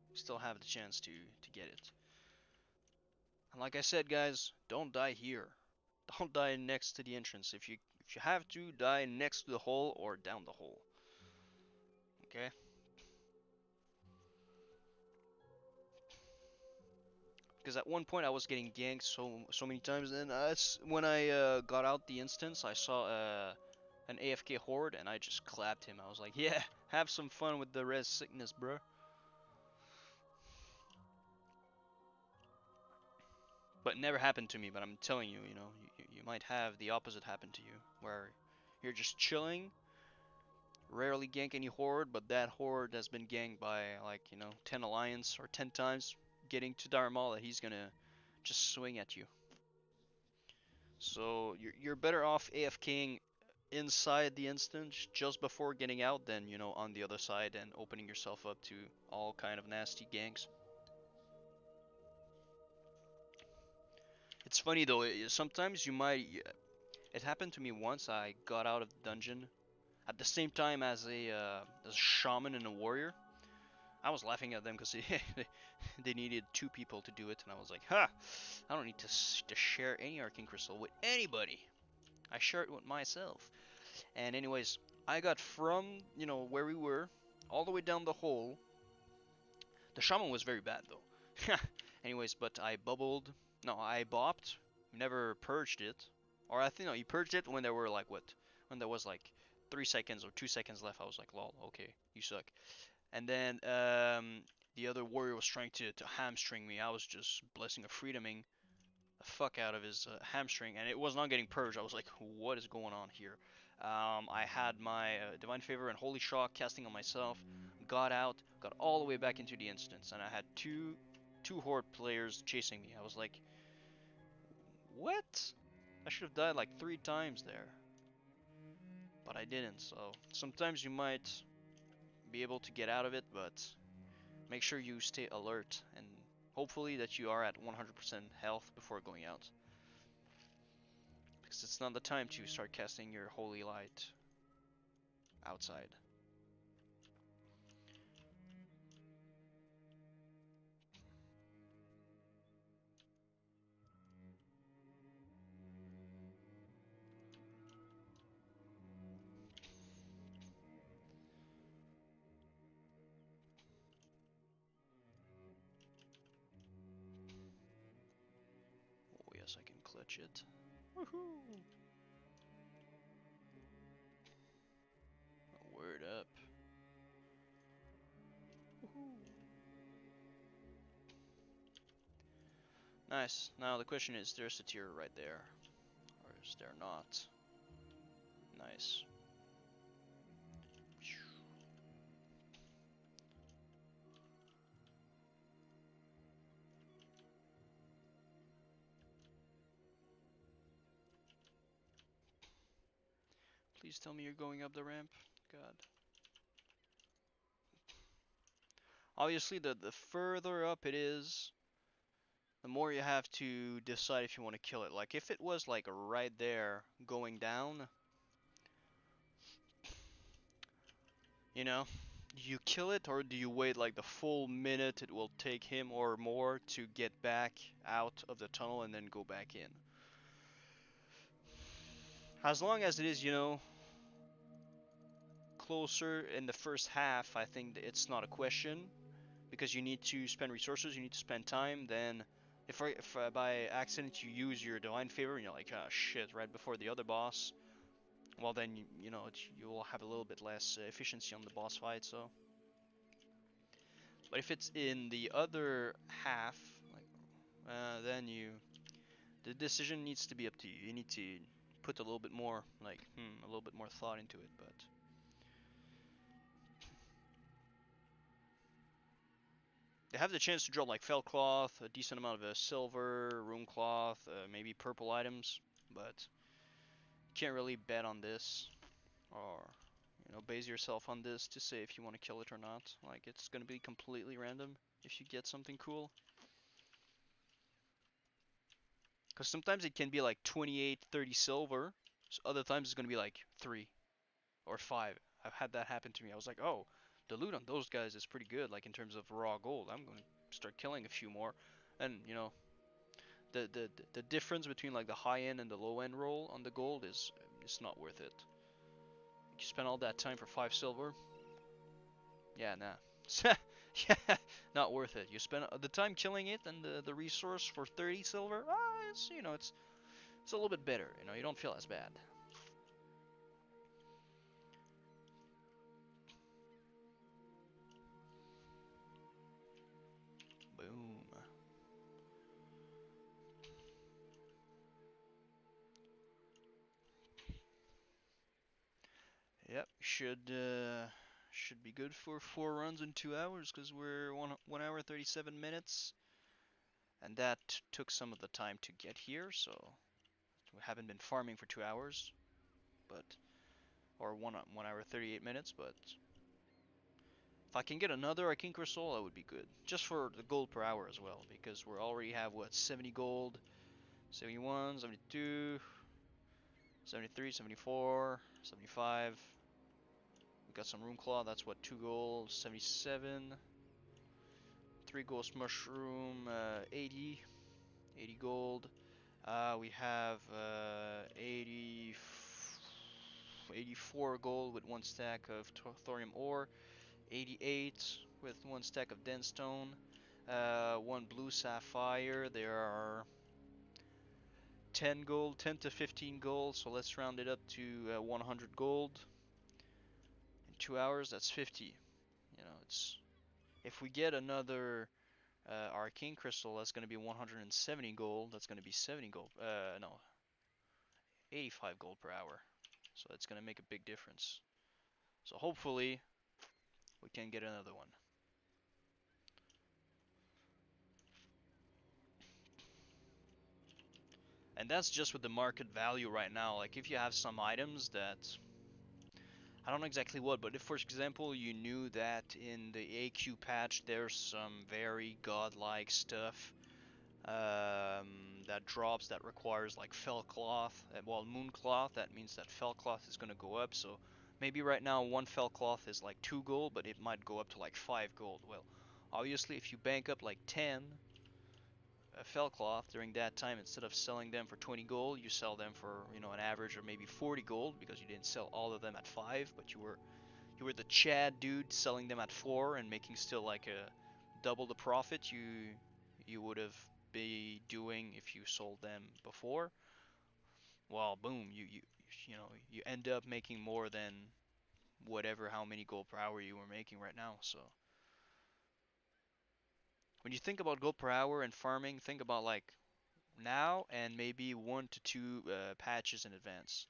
we still have the chance to get it. And like I said, guys, don't die here. Don't die next to the entrance. If you have to, die next to the hole or down the hole. Okay? Because at one point I was getting ganked so many times, and when I got out the instance, I saw an AFK horde, and I just clapped him. I was like, yeah, have some fun with the res sickness, bro. But it never happened to me, but I'm telling you, you know, you might have the opposite happen to you, where you're just chilling, rarely gank any horde, but that horde has been ganked by, like, you know, 10 alliance or 10 times, getting to Dharma that he's gonna just swing at you. So you're better off AFKing inside the instance just before getting out than, you know, on the other side and opening yourself up to all kind of nasty ganks. It's funny though, sometimes you might. It happened to me once. I got out of the dungeon at the same time as a shaman and a warrior. I was laughing at them because they needed 2 people to do it, and I was like, ha! I don't need to share any arcane crystal with anybody. I share it with myself. And anyways, I got from, you know, where we were all the way down the hole. The shaman was very bad though. Anyways, but I bubbled. No, I bopped. Never purged it. Or I think no, you purged it when there were like what? When there was like 3 seconds or 2 seconds left. I was like, lol, okay, you suck. And then the other warrior was trying to hamstring me. I was just blessing of freedoming the fuck out of his hamstring, and it was not getting purged. I was like, what is going on here? I had my Divine Favor and Holy Shock casting on myself, got out, got all the way back into the instance, and I had two Horde players chasing me. I was like, what? I should have died like 3 times there. But I didn't, so sometimes you might be able to get out of it, but make sure you stay alert and hopefully that you are at 100% health before going out. Because it's not the time to start casting your holy light outside. Oh yes, I can clutch it. Woohoo! Word up. Woohoo! Nice. Now the question is, there's a tier right there, or is there not? Nice. Please tell me you're going up the ramp. God. Obviously, the further up it is, the more you have to decide if you want to kill it. Like, if it was, like, right there, going down, you know, do you kill it, or do you wait, like, the full minute it will take him or more to get back out of the tunnel and then go back in? As long as it is, you know, closer in the first half, I think it's not a question, because you need to spend resources, you need to spend time. Then if by accident you use your divine favor and you're like, ah, shit, right before the other boss, well then you know you will have a little bit less efficiency on the boss fight. So, but if it's in the other half, like, then the decision needs to be up to you. You need to put a little bit more, like, a little bit more thought into it. But they have the chance to drop like felt cloth, a decent amount of silver, rune cloth, maybe purple items, but can't really bet on this, or base yourself on this to say if you want to kill it or not. Like, it's gonna be completely random if you get something cool. Because sometimes it can be like 28, 30 silver, so other times it's gonna be like 3 or 5. I've had that happen to me. I was like, oh, the loot on those guys is pretty good, like in terms of raw gold. I'm gonna start killing a few more, and the difference between like the high end and the low end roll on the gold is it's not worth it. You spend all that time for 5 silver. Yeah, nah. Yeah, not worth it. You spend the time killing it and the resource for 30 silver. It's it's a little bit better. You don't feel as bad. Boom. Yep, should be good for 4 runs in 2 hours because we're 1 hour 37 minutes, and that took some of the time to get here. So we haven't been farming for 2 hours, but or 1 hour 38 minutes. But if I can get another Arcane Crystal, that would be good, just for the gold per hour as well, because we already have what 70 gold, 71, 72, 73, 74, 75. We got some Rune Claw, that's what 2 gold, 77. 3 ghost mushroom, 80 gold. We have 84 gold with 1 stack of thorium ore, 88 with 1 stack of dense stone, 1 blue sapphire. There are 10 gold, 10 to 15 gold, so let's round it up to 100 gold. In 2 hours, that's 50. It's if we get another Arcane Crystal, that's going to be 170 gold. That's going to be 70 gold. No, 85 gold per hour. So it's going to make a big difference. So hopefully we can get another one. And that's just with the market value right now. Like, if you have some items that I don't know exactly what, but if, for example, you knew that in the AQ patch there's some very godlike stuff that drops that requires like fell cloth, well, moon cloth, that means that fell cloth is going to go up. So maybe right now 1 fell cloth is like 2 gold, but it might go up to like 5 gold. Well, obviously if you bank up like 10 fell cloth during that time, instead of selling them for 20 gold, you sell them for an average or maybe 40 gold, because you didn't sell all of them at 5, but you were the Chad dude selling them at 4 and making still like a double the profit you would have be doing if you sold them before. Well, boom, you end up making more than whatever how many gold per hour you were making right now. So when you think about gold per hour and farming, think about like now and maybe 1 to 2 patches in advance.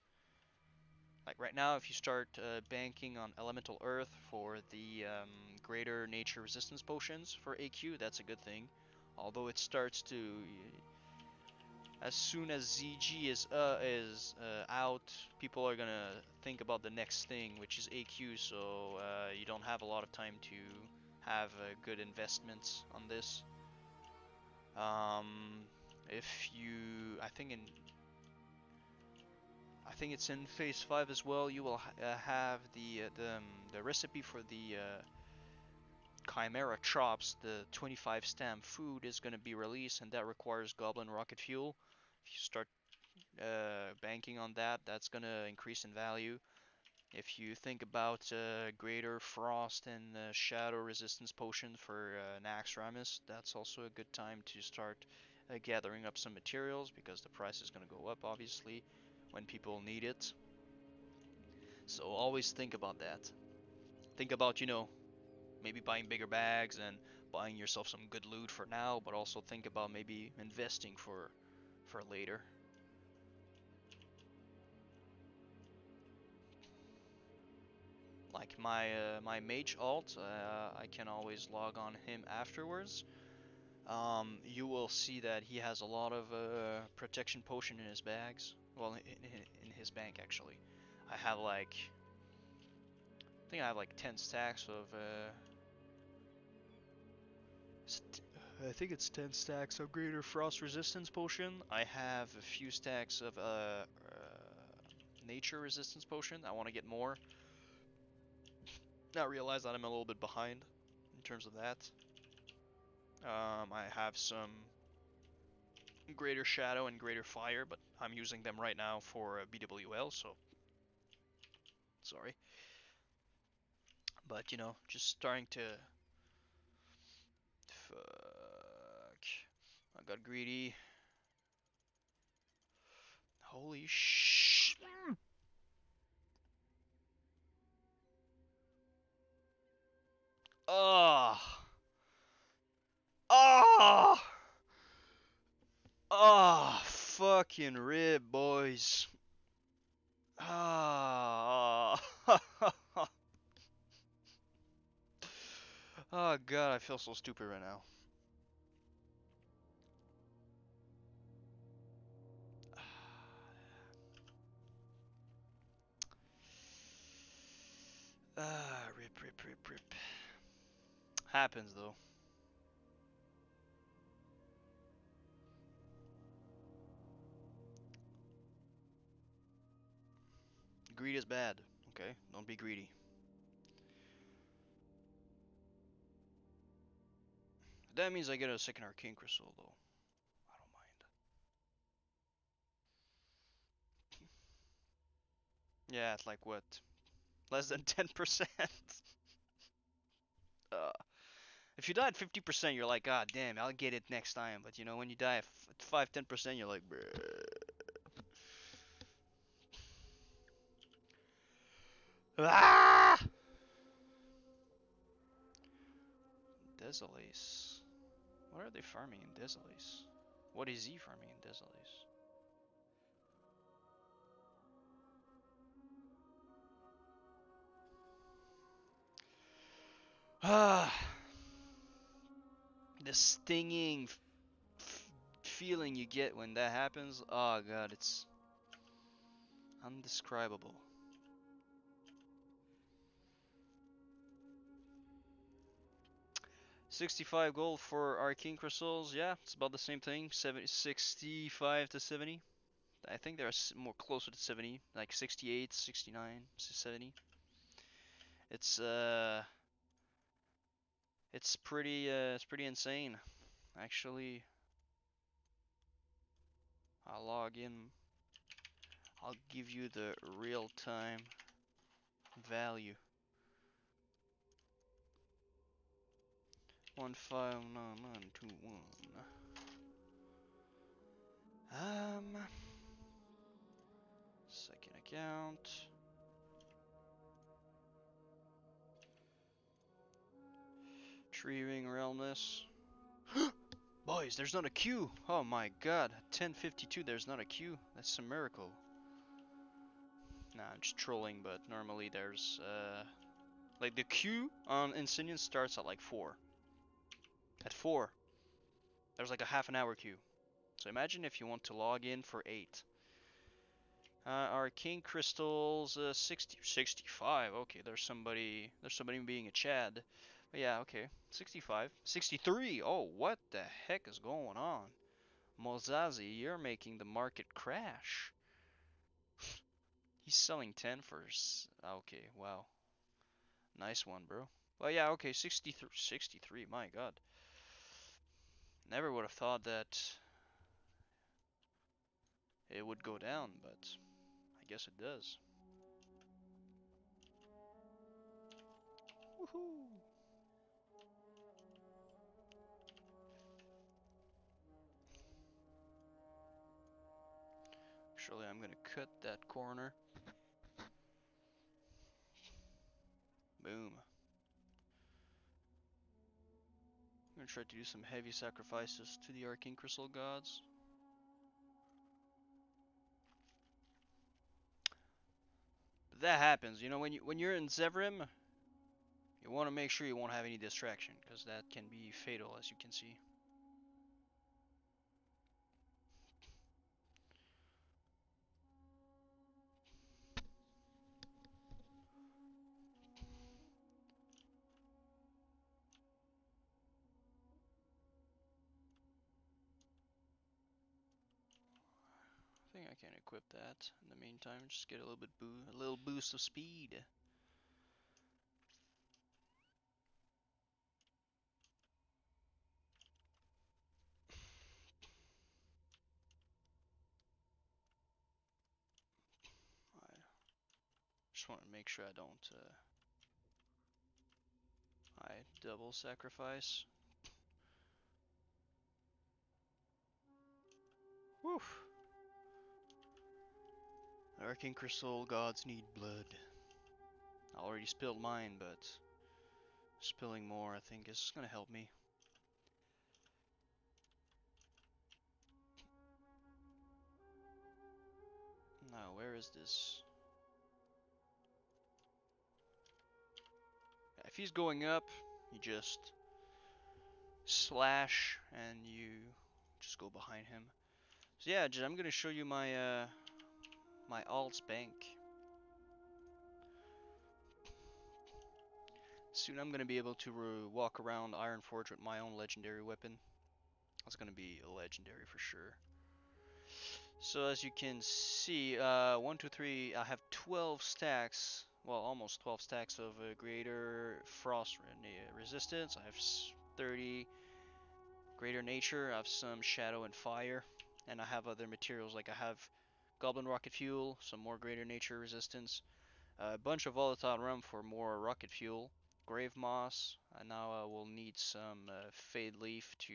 Like right now, if you start banking on elemental earth for the greater nature resistance potions for AQ, that's a good thing. Although it starts to, as soon as ZG is out, people are gonna think about the next thing, which is AQ. So you don't have a lot of time to have good investments on this. If you, I think it's in phase 5 as well. You will have the recipe for the Chimera chops. The 25 stam food is going to be released, and that requires goblin rocket fuel. If you start banking on that, that's going to increase in value. If you think about Greater Frost and Shadow Resistance Potion for Naxxramas, that's also a good time to start gathering up some materials because the price is going to go up, obviously, when people need it. So always think about that. Think about, maybe buying bigger bags and buying yourself some good loot for now, but also think about maybe investing for later. Like my mage alt, I can always log on him afterwards. You will see that he has a lot of protection potion in his bags. Well, in his bank actually. I have like, I think I have like 10 stacks of. I think it's 10 stacks of Greater Frost Resistance Potion. I have a few stacks of Nature Resistance Potion. I want to get more. Now realize that I'm a little bit behind in terms of that. I have some Greater Shadow and Greater Fire, but I'm using them right now for BWL, so sorry. But just starting to. Fuck. I got greedy. Holy sh. Oh. Oh. Oh. Fucking rib, boys. Ah. Oh. Oh god, I feel so stupid right now. Ah, rip, rip, rip, rip. Happens though. Greed is bad. Okay, don't be greedy. That means I get a second arcane crystal though. I don't mind. Yeah, it's like what? Less than 10%. uh, if you die at 50%, you're like, God damn, I'll get it next time. But when you die at 5-10%, you're like, bruh. Ah! Desolace. What are they farming in Desolace? What is he farming in Desolace? Ah, the stinging feeling you get when that happens. Oh god, it's undescribable. 65 gold for arcane crystals. Yeah, it's about the same thing. 65 to 70. I think they're more closer to 70, like 68, 69, 70. It's it's pretty insane. Actually, I'll log in. I'll give you the real-time value. 159921. Second account. Tree Ring Realmness. Boys, there's not a queue. Oh my god. 10:52, there's not a queue. That's a miracle. Nah, I'm just trolling, but normally there's like the queue on Insignian starts at like 4. At 4, there's like a half an hour queue. So imagine if you want to log in for 8. Arcane crystals, 60, 65. Okay, there's somebody being a Chad. But yeah, okay, 65, 63. Oh, what the heck is going on? Mozazi, you're making the market crash. He's selling 10 for. Okay, wow, nice one, bro. Well, yeah, okay, 63, 63. My God, never would have thought that it would go down, but I guess it does. Woohoo! Actually, I'm gonna cut that corner. Boom. I'm gonna try to do some heavy sacrifices to the Arcane Crystal Gods. But that happens, you know, when you're in Zevrim, you want to make sure you won't have any distraction, because that can be fatal, as you can see. I think I can equip that. In the meantime, just get a little boost of speed. I just want to make sure I don't I double sacrifice. Whew. Arcane Crystal Gods need blood. I already spilled mine, but spilling more I think is gonna help me. Now, where is this? If he's going up, you just slash and you just go behind him. So yeah, I'm gonna show you my my alts bank. Soon I'm gonna be able to walk around Ironforge with my own legendary weapon. That's gonna be a legendary for sure. So as you can see, 1, 2, 3, I have 12 stacks, well almost 12 stacks of greater frost resistance. I have 30 greater nature, I have some shadow and fire, and I have other materials like I have goblin rocket fuel, some more greater nature resistance, a bunch of volatile rum for more rocket fuel, grave moss, and now I will need some fade leaf to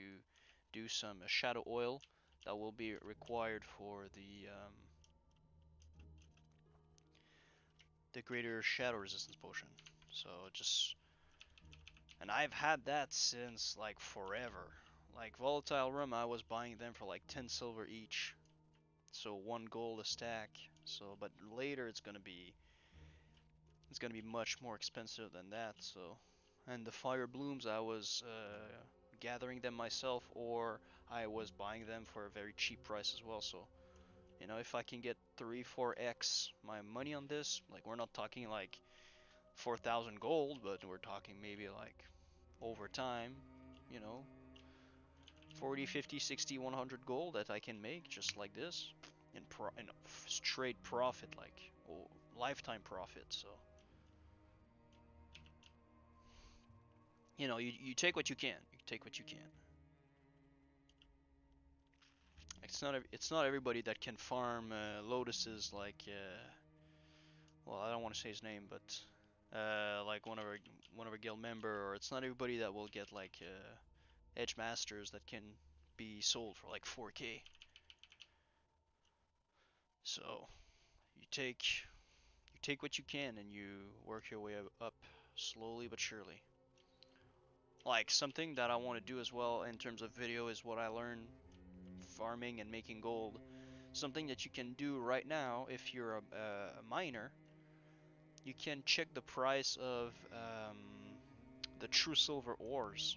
do some shadow oil that will be required for the greater shadow resistance potion. So just, and I've had that since like forever. Like volatile rum, I was buying them for like 10 silver each, so 1 gold a stack. So, but later it's gonna be much more expensive than that. So, and the fire blooms, I was gathering them myself, or I was buying them for a very cheap price as well. So, you know, if I can get 3-4x my money on this, like we're not talking like 4,000 gold, but we're talking maybe like over time, you know, 40, 50, 60, 100 gold that I can make just like this in straight profit, like lifetime profit. So, you know, you take what you can. You take what you can. It's not everybody that can farm lotuses like well, I don't want to say his name, but like one of our guild member, or it's not everybody that will get like edge masters that can be sold for like 4K. So you take what you can and you work your way up slowly but surely. Like something that I want to do as well in terms of video is what I learned farming and making gold. Something that you can do right now if you're a miner, you can check the price of the true silver ores,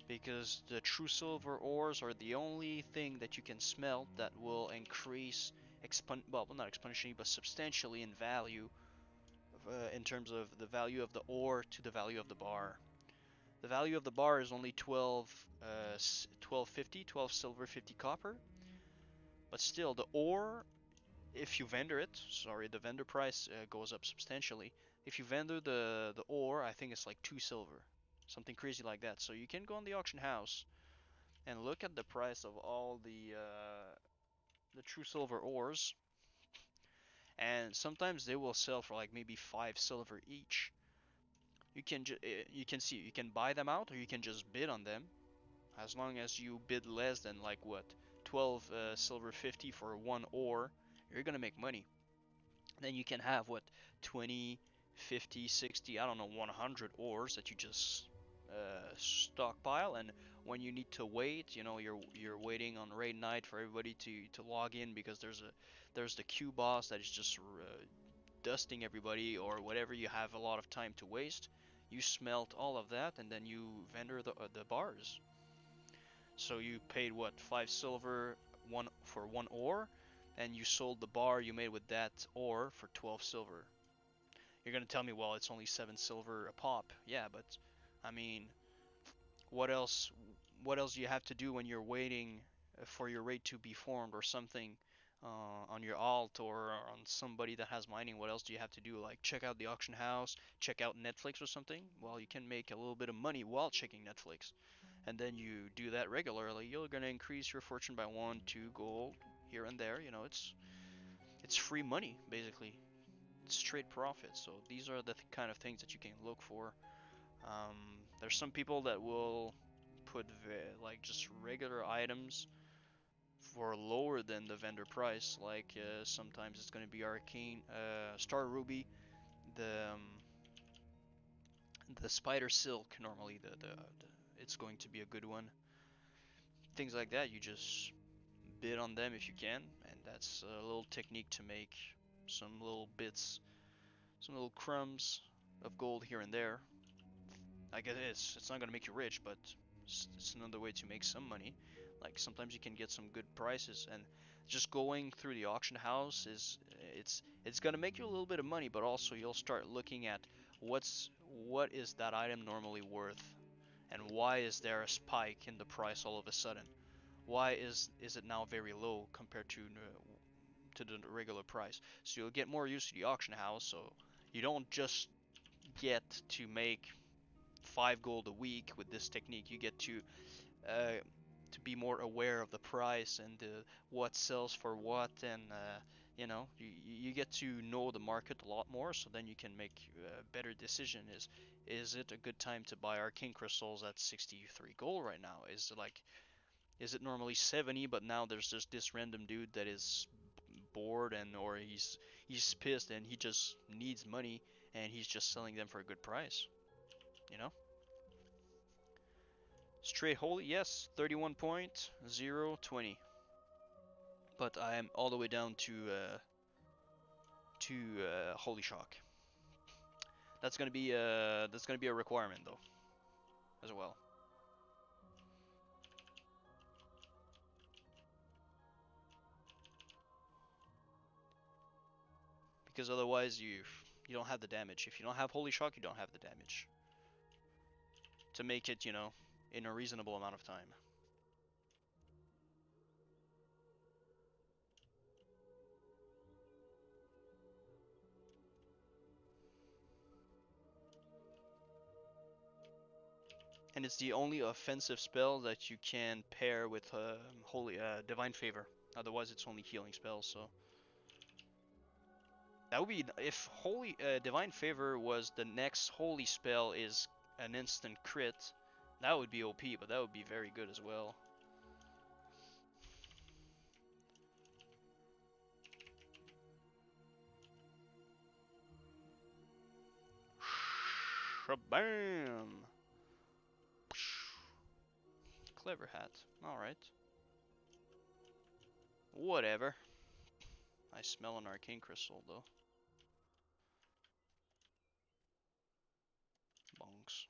because the true silver ores are the only thing that you can smelt that will increase well, not exponentially but substantially in value, in terms of the value of the ore to the value of the bar. The value of the bar is only 12 silver, 50 copper, but still the ore, if you vendor it, sorry, the vendor price goes up substantially. If you vendor the ore, I think it's like 2 silver, something crazy like that. So you can go on the auction house and look at the price of all the true silver ores, and sometimes they will sell for like maybe 5 silver each. you can see you can buy them out or you can just bid on them. As long as you bid less than like what 12 silver 50 for one ore, you're gonna make money. Then you can have what 20, 50, 60, I don't know, 100 ores that you just stockpile, and when you need to wait, you know, you're waiting on raid night for everybody to log in because there's the queue boss that is just dusting everybody or whatever. You have a lot of time to waste. You smelt all of that and then you vendor the bars. So you paid what 5 silver one for one ore, and you sold the bar you made with that ore for 12 silver. You're gonna tell me, well, it's only 7 silver a pop. Yeah, but I mean, what else? What else do you have to do when you're waiting for your raid to be formed or something on your alt or on somebody that has mining? What else do you have to do? Like check out the auction house, check out Netflix or something? Well, you can make a little bit of money while checking Netflix, and then you do that regularly. You're gonna increase your fortune by 1, 2 gold here and there. You know, it's free money basically. It's straight profit. So these are the kind of things that you can look for. There's some people that will put like just regular items for lower than the vendor price. Like sometimes it's going to be arcane, star ruby, the um, the spider silk. Normally it's going to be a good one. Things like that. You just bid on them if you can, and that's a little technique to make some little bits, some little crumbs of gold here and there. I guess it's not gonna make you rich, but it's another way to make some money. Like sometimes you can get some good prices, and just going through the auction house it's gonna make you a little bit of money, but also you'll start looking at what is that item normally worth, and why is there a spike in the price all of a sudden? Why is it now very low compared to the regular price? So you'll get more used to the auction house, so you don't just get to make 5 gold a week with this technique. You get to be more aware of the price and what sells for what, and you know, you get to know the market a lot more. So then you can make a better decision. Is it a good time to buy arcane crystals at 63 gold right now? Is it normally 70, but now there's just this random dude that is bored, and or he's pissed and he just needs money and he's just selling them for a good price, you know? Straight holy, yes, 31.020. But I am all the way down to holy shock. That's gonna be a requirement though, as well. Because otherwise you don't have the damage. If you don't have holy shock, you don't have the damage. To make it, you know, in a reasonable amount of time. And it's the only offensive spell that you can pair with holy divine favor. Otherwise, it's only healing spells. So that would be if holy divine favor was the next holy spell is an instant crit. That would be OP, but that would be very good as well. Shabam! Clever hat. Alright. Whatever. I smell an arcane crystal though. Bonks.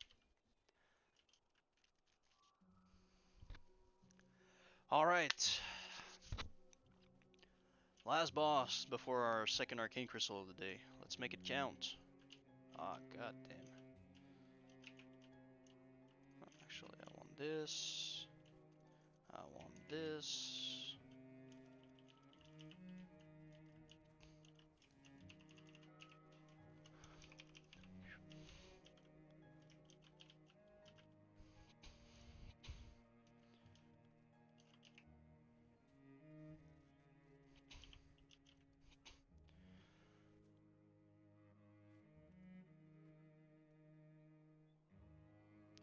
Alright. Last boss before our second arcane crystal of the day. Let's make it count. Ah, goddamn. Actually, I want this. I want this.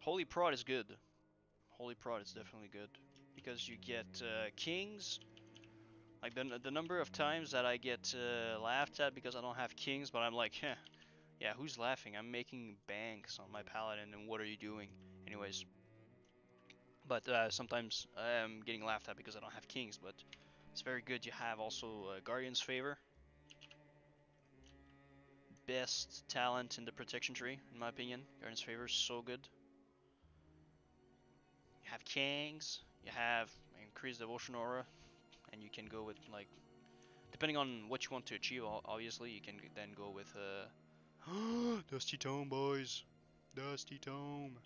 Holy Prod is good. Holy Prod is definitely good because you get kings. Like the number of times that I get laughed at because I don't have kings, but I'm like, heh, yeah, who's laughing? I'm making banks on my paladin, and what are you doing? Anyways, but sometimes I am getting laughed at because I don't have kings, but it's very good. You have also Guardian's Favor. Best talent in the protection tree, in my opinion. Guardian's Favor is so good. You have kings, you have increased devotion aura, and you can go with like, depending on what you want to achieve, obviously, you can then go with Dusty Tome, boys. Dusty Tome.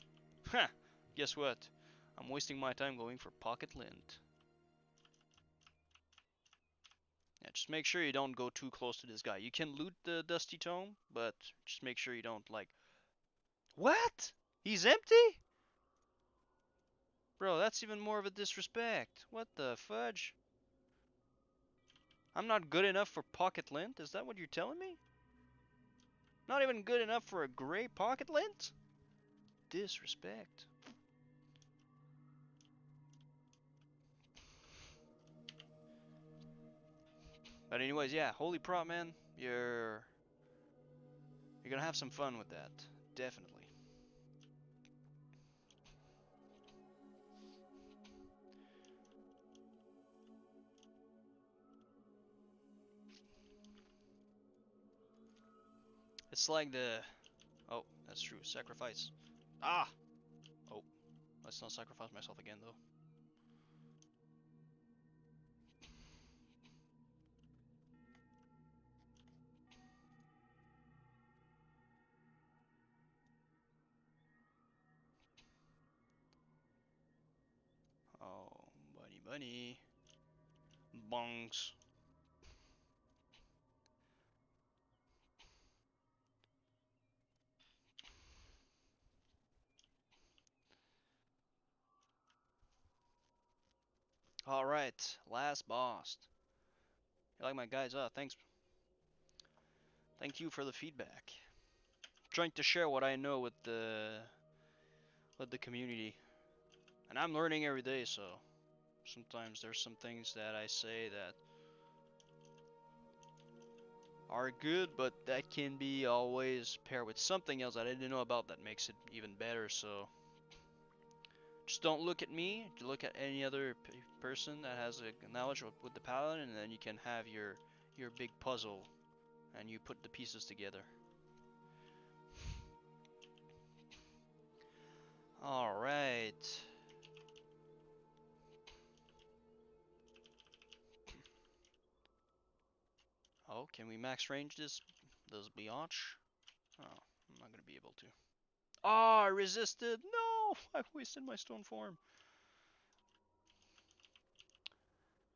Ha! Guess what? I'm wasting my time going for Pocket Lint. Yeah, just make sure you don't go too close to this guy. You can loot the Dusty Tome, but just make sure you don't like... What? He's empty? Bro, that's even more of a disrespect. What the fudge? I'm not good enough for Pocket Lint? Is that what you're telling me? Not even good enough for a gray Pocket Lint? Disrespect. But anyways, yeah, Holy Prop, man, you're gonna have some fun with that, definitely. It's like the... Oh, that's true, sacrifice. Ah! Oh, let's not sacrifice myself again, though. Oh, bunny bunny. Bongs. Alright, last boss. You like my guys? Thanks. Thank you for the feedback. Trying to share what I know with the community. And I'm learning every day, so sometimes there's some things that I say that are good, but that can be always paired with something else that I didn't know about that makes it even better. So just don't look at me, look at any other person that has a knowledge with the paladin, and then you can have your big puzzle and you put the pieces together. Alright. Oh, can we max range this biatch? Oh, I'm not gonna be able to. Ah, I resisted! No! I wasted my stone form.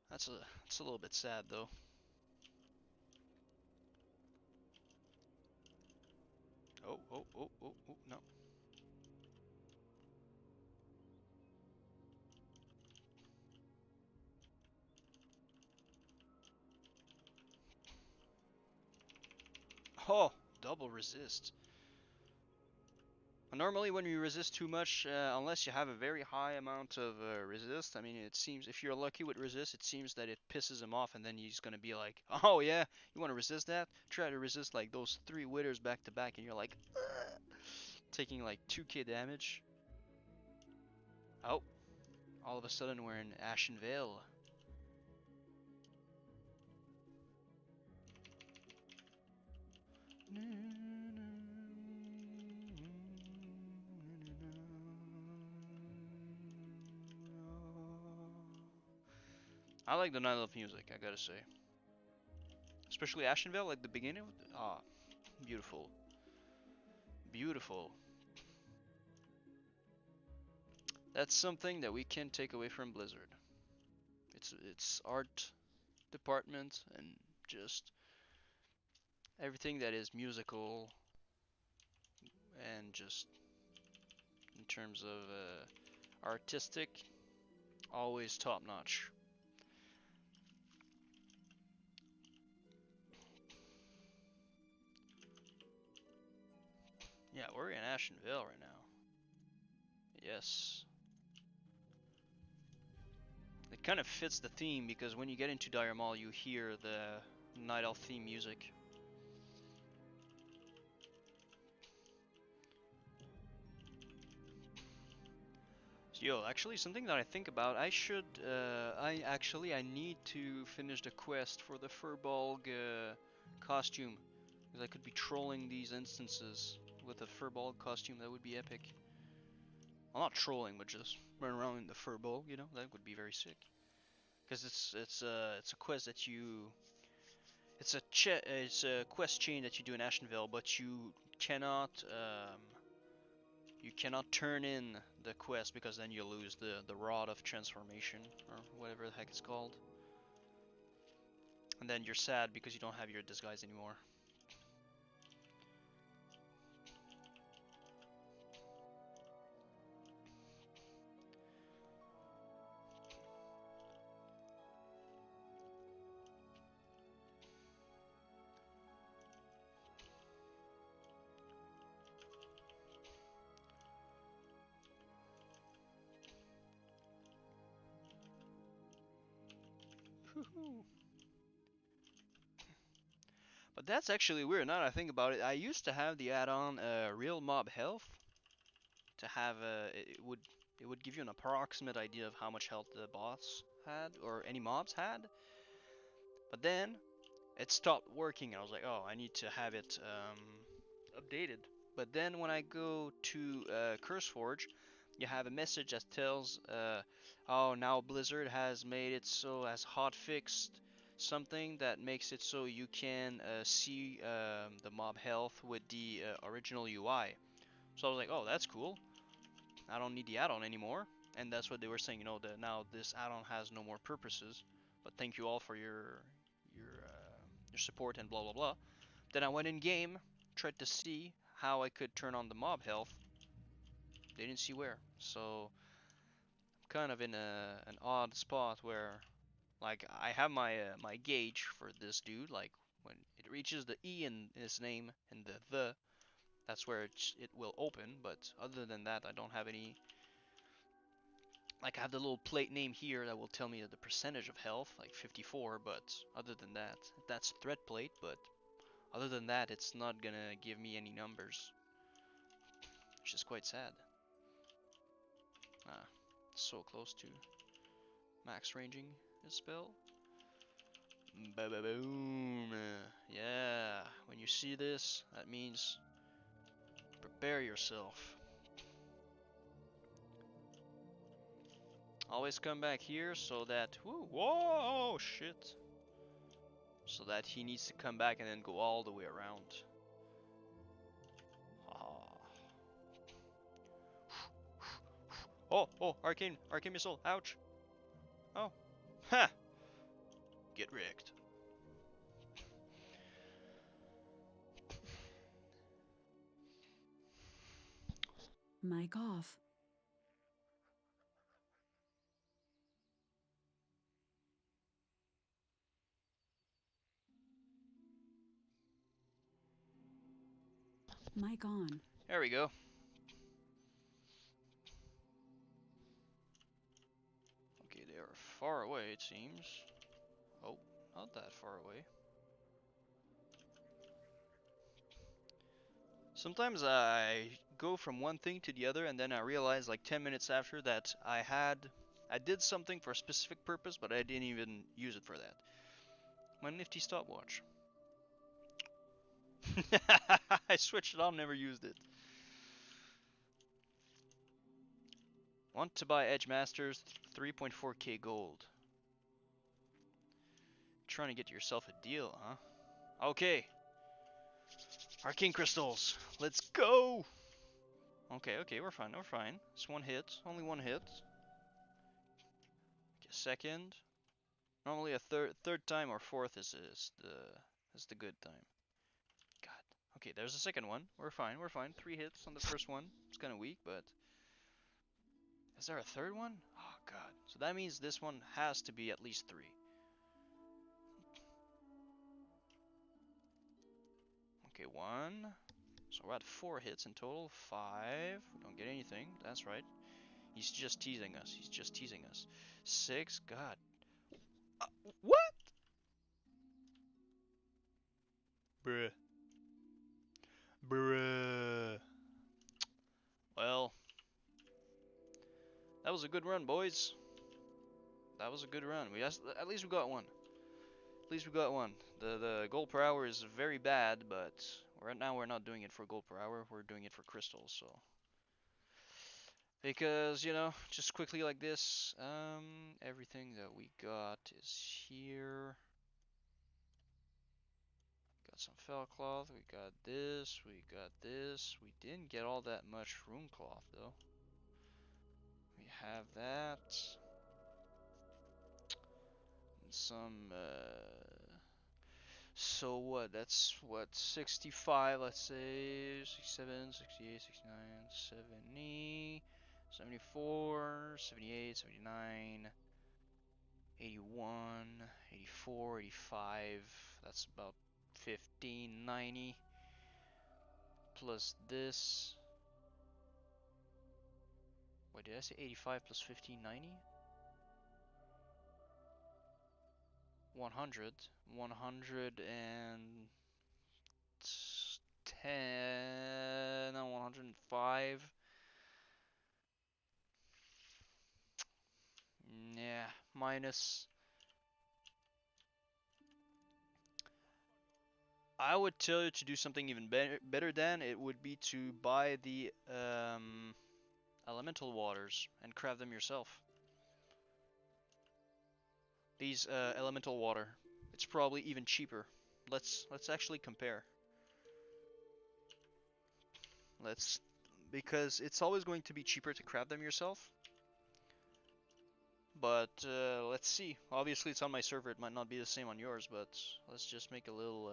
That's a little bit sad though. Oh, oh, oh, oh, oh, no. Oh, double resist. Normally when you resist too much, unless you have a very high amount of resist, I mean, it seems, if you're lucky with resist, it seems that it pisses him off, and then he's gonna be like, oh yeah, you wanna resist that? Try to resist like those 3 withers back to back, and you're like, ugh, taking like 2k damage. Oh, all of a sudden we're in Ashen Vale. I like the Night Elf music, I gotta say. Especially Ashenvale, like the beginning. Ah, beautiful. Beautiful. That's something that we can't take away from Blizzard. It's art department and just everything that is musical and just in terms of artistic, always top notch. Yeah, we're in Ashenvale right now. Yes. It kind of fits the theme because when you get into Dire Maul, you hear the Night Elf theme music. So, yo, actually, something that I think about, I should, I need to finish the quest for the Furbolg costume, because I could be trolling these instances with a Furbolg costume. That would be epic. Well, not trolling, but just run around in the Furbolg, you know, that would be very sick. Because it's a quest that it's a quest chain that you do in Ashenvale, but you cannot turn in the quest because then you lose the rod of transformation or whatever the heck it's called. And then you're sad because you don't have your disguise anymore. But that's actually weird now that I think about it. I used to have the add-on Real Mob Health to have it would give you an approximate idea of how much health the boss had or any mobs had. But then it stopped working and I was like, oh, I need to have it updated. But then when I go to CurseForge, you have a message that tells, oh, now Blizzard has made it so, has hot fixed something that makes it so you can see the mob health with the original UI. So I was like, oh, that's cool. I don't need the add-on anymore. And that's what they were saying, you know, that now this add-on has no more purposes. But thank you all for your support and blah blah blah. Then I went in game, tried to see how I could turn on the mob health. They didn't see where. So I'm kind of in an odd spot where, like, I have my gauge for this dude. Like when it reaches the E in his name and the that's where it will open. But other than that, I don't have any. Like I have the little plate name here that will tell me the percentage of health, like 54. But other than that, that's a threat plate. But other than that, it's not gonna give me any numbers, which is quite sad. Ah, so close to max ranging his spell. Ba-ba-boom. Yeah, when you see this, that means prepare yourself. Always come back here so that, whoa, shit. So that he needs to come back and then go all the way around. Oh, arcane missile, ouch. Oh, ha, get wrecked. Mic off. Mic on. There we go. Okay, they are far away, it seems. Oh, not that far away. Sometimes I go from one thing to the other and then I realize like 10 minutes after that I did something for a specific purpose, but I didn't even use it for that. My nifty stopwatch. I switched it on, never used it. Want to buy Edge Masters, 3.4k gold. Trying to get yourself a deal, huh? Okay. Arcane crystals. Let's go! Okay, we're fine. It's one hit. Only one hit. Okay, second. Normally a third time or fourth is the good time. God. Okay, there's the second one. We're fine. 3 hits on the first one. It's kind of weak, but is there a third one? Oh god. So that means this one has to be at least 3. Okay, 1. So we're at 4 hits in total. 5. We don't get anything. That's right. He's just teasing us. He's just teasing us. 6? God. What? Bruh. Bruh. Well, that was a good run, boys. That was a good run. At least we got one. At least we got one. The gold per hour is very bad, but right now we're not doing it for gold per hour. We're doing it for crystals. So because you know, just quickly like this, everything that we got is here. Got some fell cloth. We got this. We got this. We didn't get all that much rune cloth though. We have that. And some. So what? That's what 65. Let's say 67, 68, 69, 70, 74, 78, 79. 81, 84, 85, that's about 1590 plus this. Wait, did I say 85 plus 1590? 100, 110, 105. Yeah, minus. I would tell you to do something even better than it would be to buy the elemental waters and craft them yourself. These elemental water. It's probably even cheaper. Let's actually compare. Let's because it's always going to be cheaper to craft them yourself. But let's see. Obviously, it's on my server. It might not be the same on yours, but let's just make a little.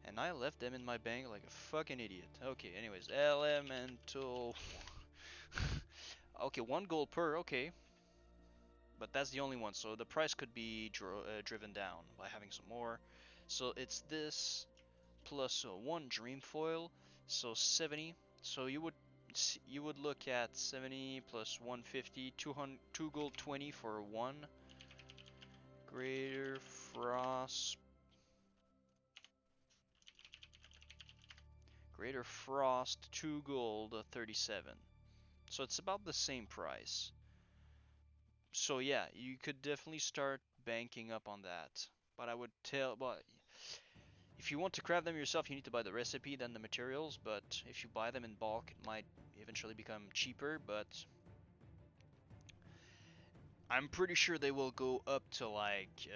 And I left them in my bank like a fucking idiot. Okay. Anyways, elemental. Okay, 1 gold per. Okay. But that's the only one, so the price could be driven down by having some more. So it's this plus 1 dream foil, so 70. So you would look at 70 plus 150, 200, 2 gold 20 for 1 greater frost. Greater frost 2 gold 37. So it's about the same price. So yeah, you could definitely start banking up on that. But I would but if you want to craft them yourself, you need to buy the recipe, then the materials, but if you buy them in bulk, it might eventually become cheaper, but I'm pretty sure they will go up to like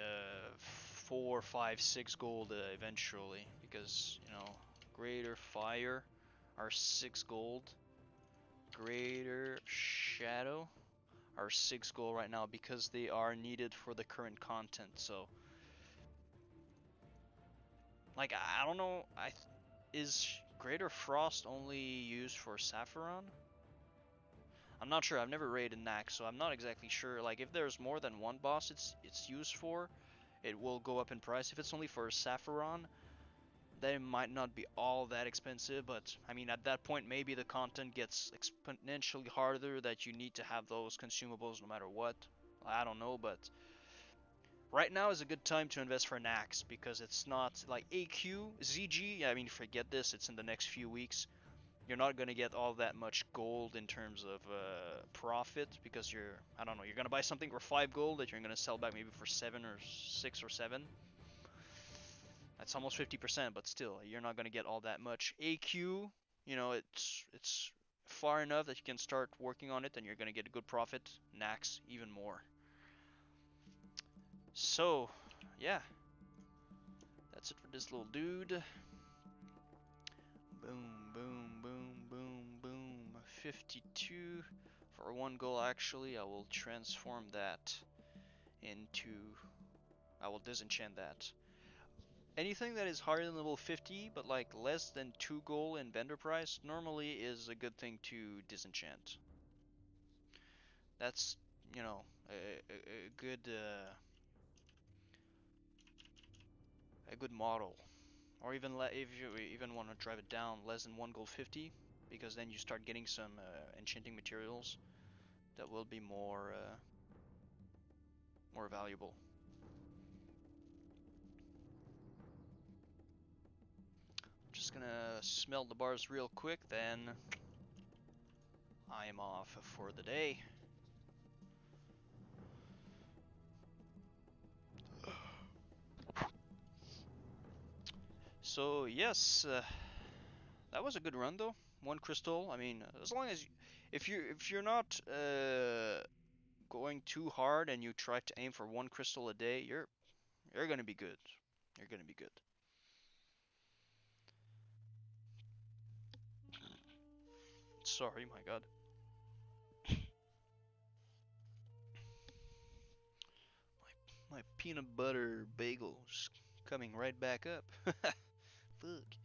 4, 5, 6 gold eventually, because, you know, greater fire are 6 gold, greater shadow are 6 gold right now because they are needed for the current content, so like I don't know, is greater frost only used for Saffron? I'm not sure. I've never raided Nax, so I'm not exactly sure. Like if there's more than one boss it's used for, it will go up in price. If it's only for Saffron, then it might not be all that expensive, but I mean at that point maybe the content gets exponentially harder that you need to have those consumables no matter what. I don't know, but right now is a good time to invest for Nax because it's not like AQ, ZG, I mean forget this, it's in the next few weeks. You're not gonna get all that much gold in terms of profit because I don't know, you're gonna buy something for 5 gold that you're gonna sell back maybe for 7 or 6 or 7. That's almost 50%, but still, you're not gonna get all that much. AQ, you know, it's far enough that you can start working on it and you're gonna get a good profit. Nax, even more. So, yeah, that's it for this little dude. Boom, boom, boom, boom, boom. 52 for 1 goal. Actually, I will transform that into. I will disenchant that. Anything that is higher than level 50, but like less than 2 gold in vendor price, normally is a good thing to disenchant. That's, you know, a good model or even if you even want to drive it down less than 1 gold 50, because then you start getting some enchanting materials that will be more more valuable. Just gonna smelt the bars real quick, then I am off for the day. So yes, that was a good run though. 1 crystal. I mean, as long as if you're not going too hard and you try to aim for 1 crystal a day, you're gonna be good. You're gonna be good. Sorry, my God. My peanut butter bagels coming right back up. Fuck.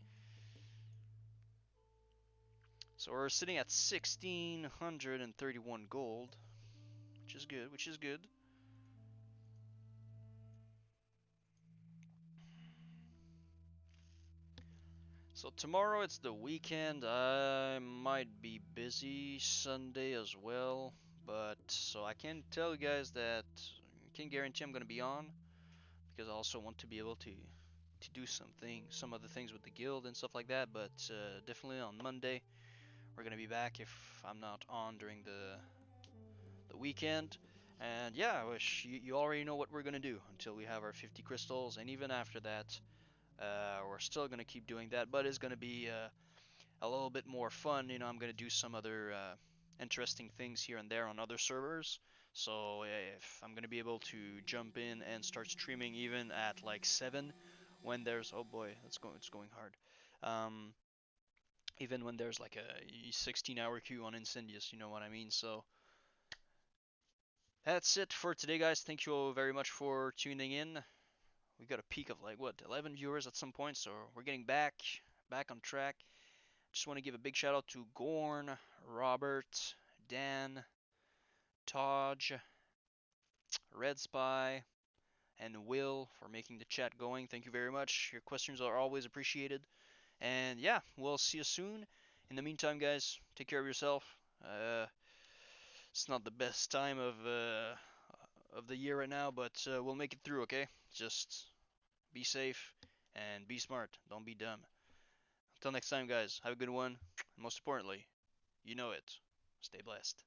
So we're sitting at 1,631 gold, which is good, which is good. So tomorrow it's the weekend. I might be busy Sunday as well, but so I can tell you guys that I can guarantee I'm gonna be on, because I also want to be able to do some other things with the guild and stuff like that. But definitely on Monday we're gonna be back if I'm not on during the weekend. And yeah, I wish you already know what we're gonna do until we have our 50 crystals, and even after that, we're still gonna keep doing that, but it's gonna be a little bit more fun. You know, I'm gonna do some other interesting things here and there on other servers. So if I'm gonna be able to jump in and start streaming even at like 7, when there's, oh boy, it's going hard. Um, Even when there's like a 16-hour queue on Incendius, you know what I mean? So that's it for today, guys. Thank you all very much for tuning in. We got a peak of like what, 11 viewers at some point, so we're getting back on track. Just want to give a big shout out to Gorn, Robert, Dan, Taj, Red Spy, and Will for making the chat going. Thank you very much. Your questions are always appreciated. And yeah, we'll see you soon. In the meantime, guys, take care of yourself. It's not the best time of the year right now, but we'll make it through. Okay? Just be safe and be smart. Don't be dumb. Until next time, guys. Have a good one. And most importantly, you know it. Stay blessed.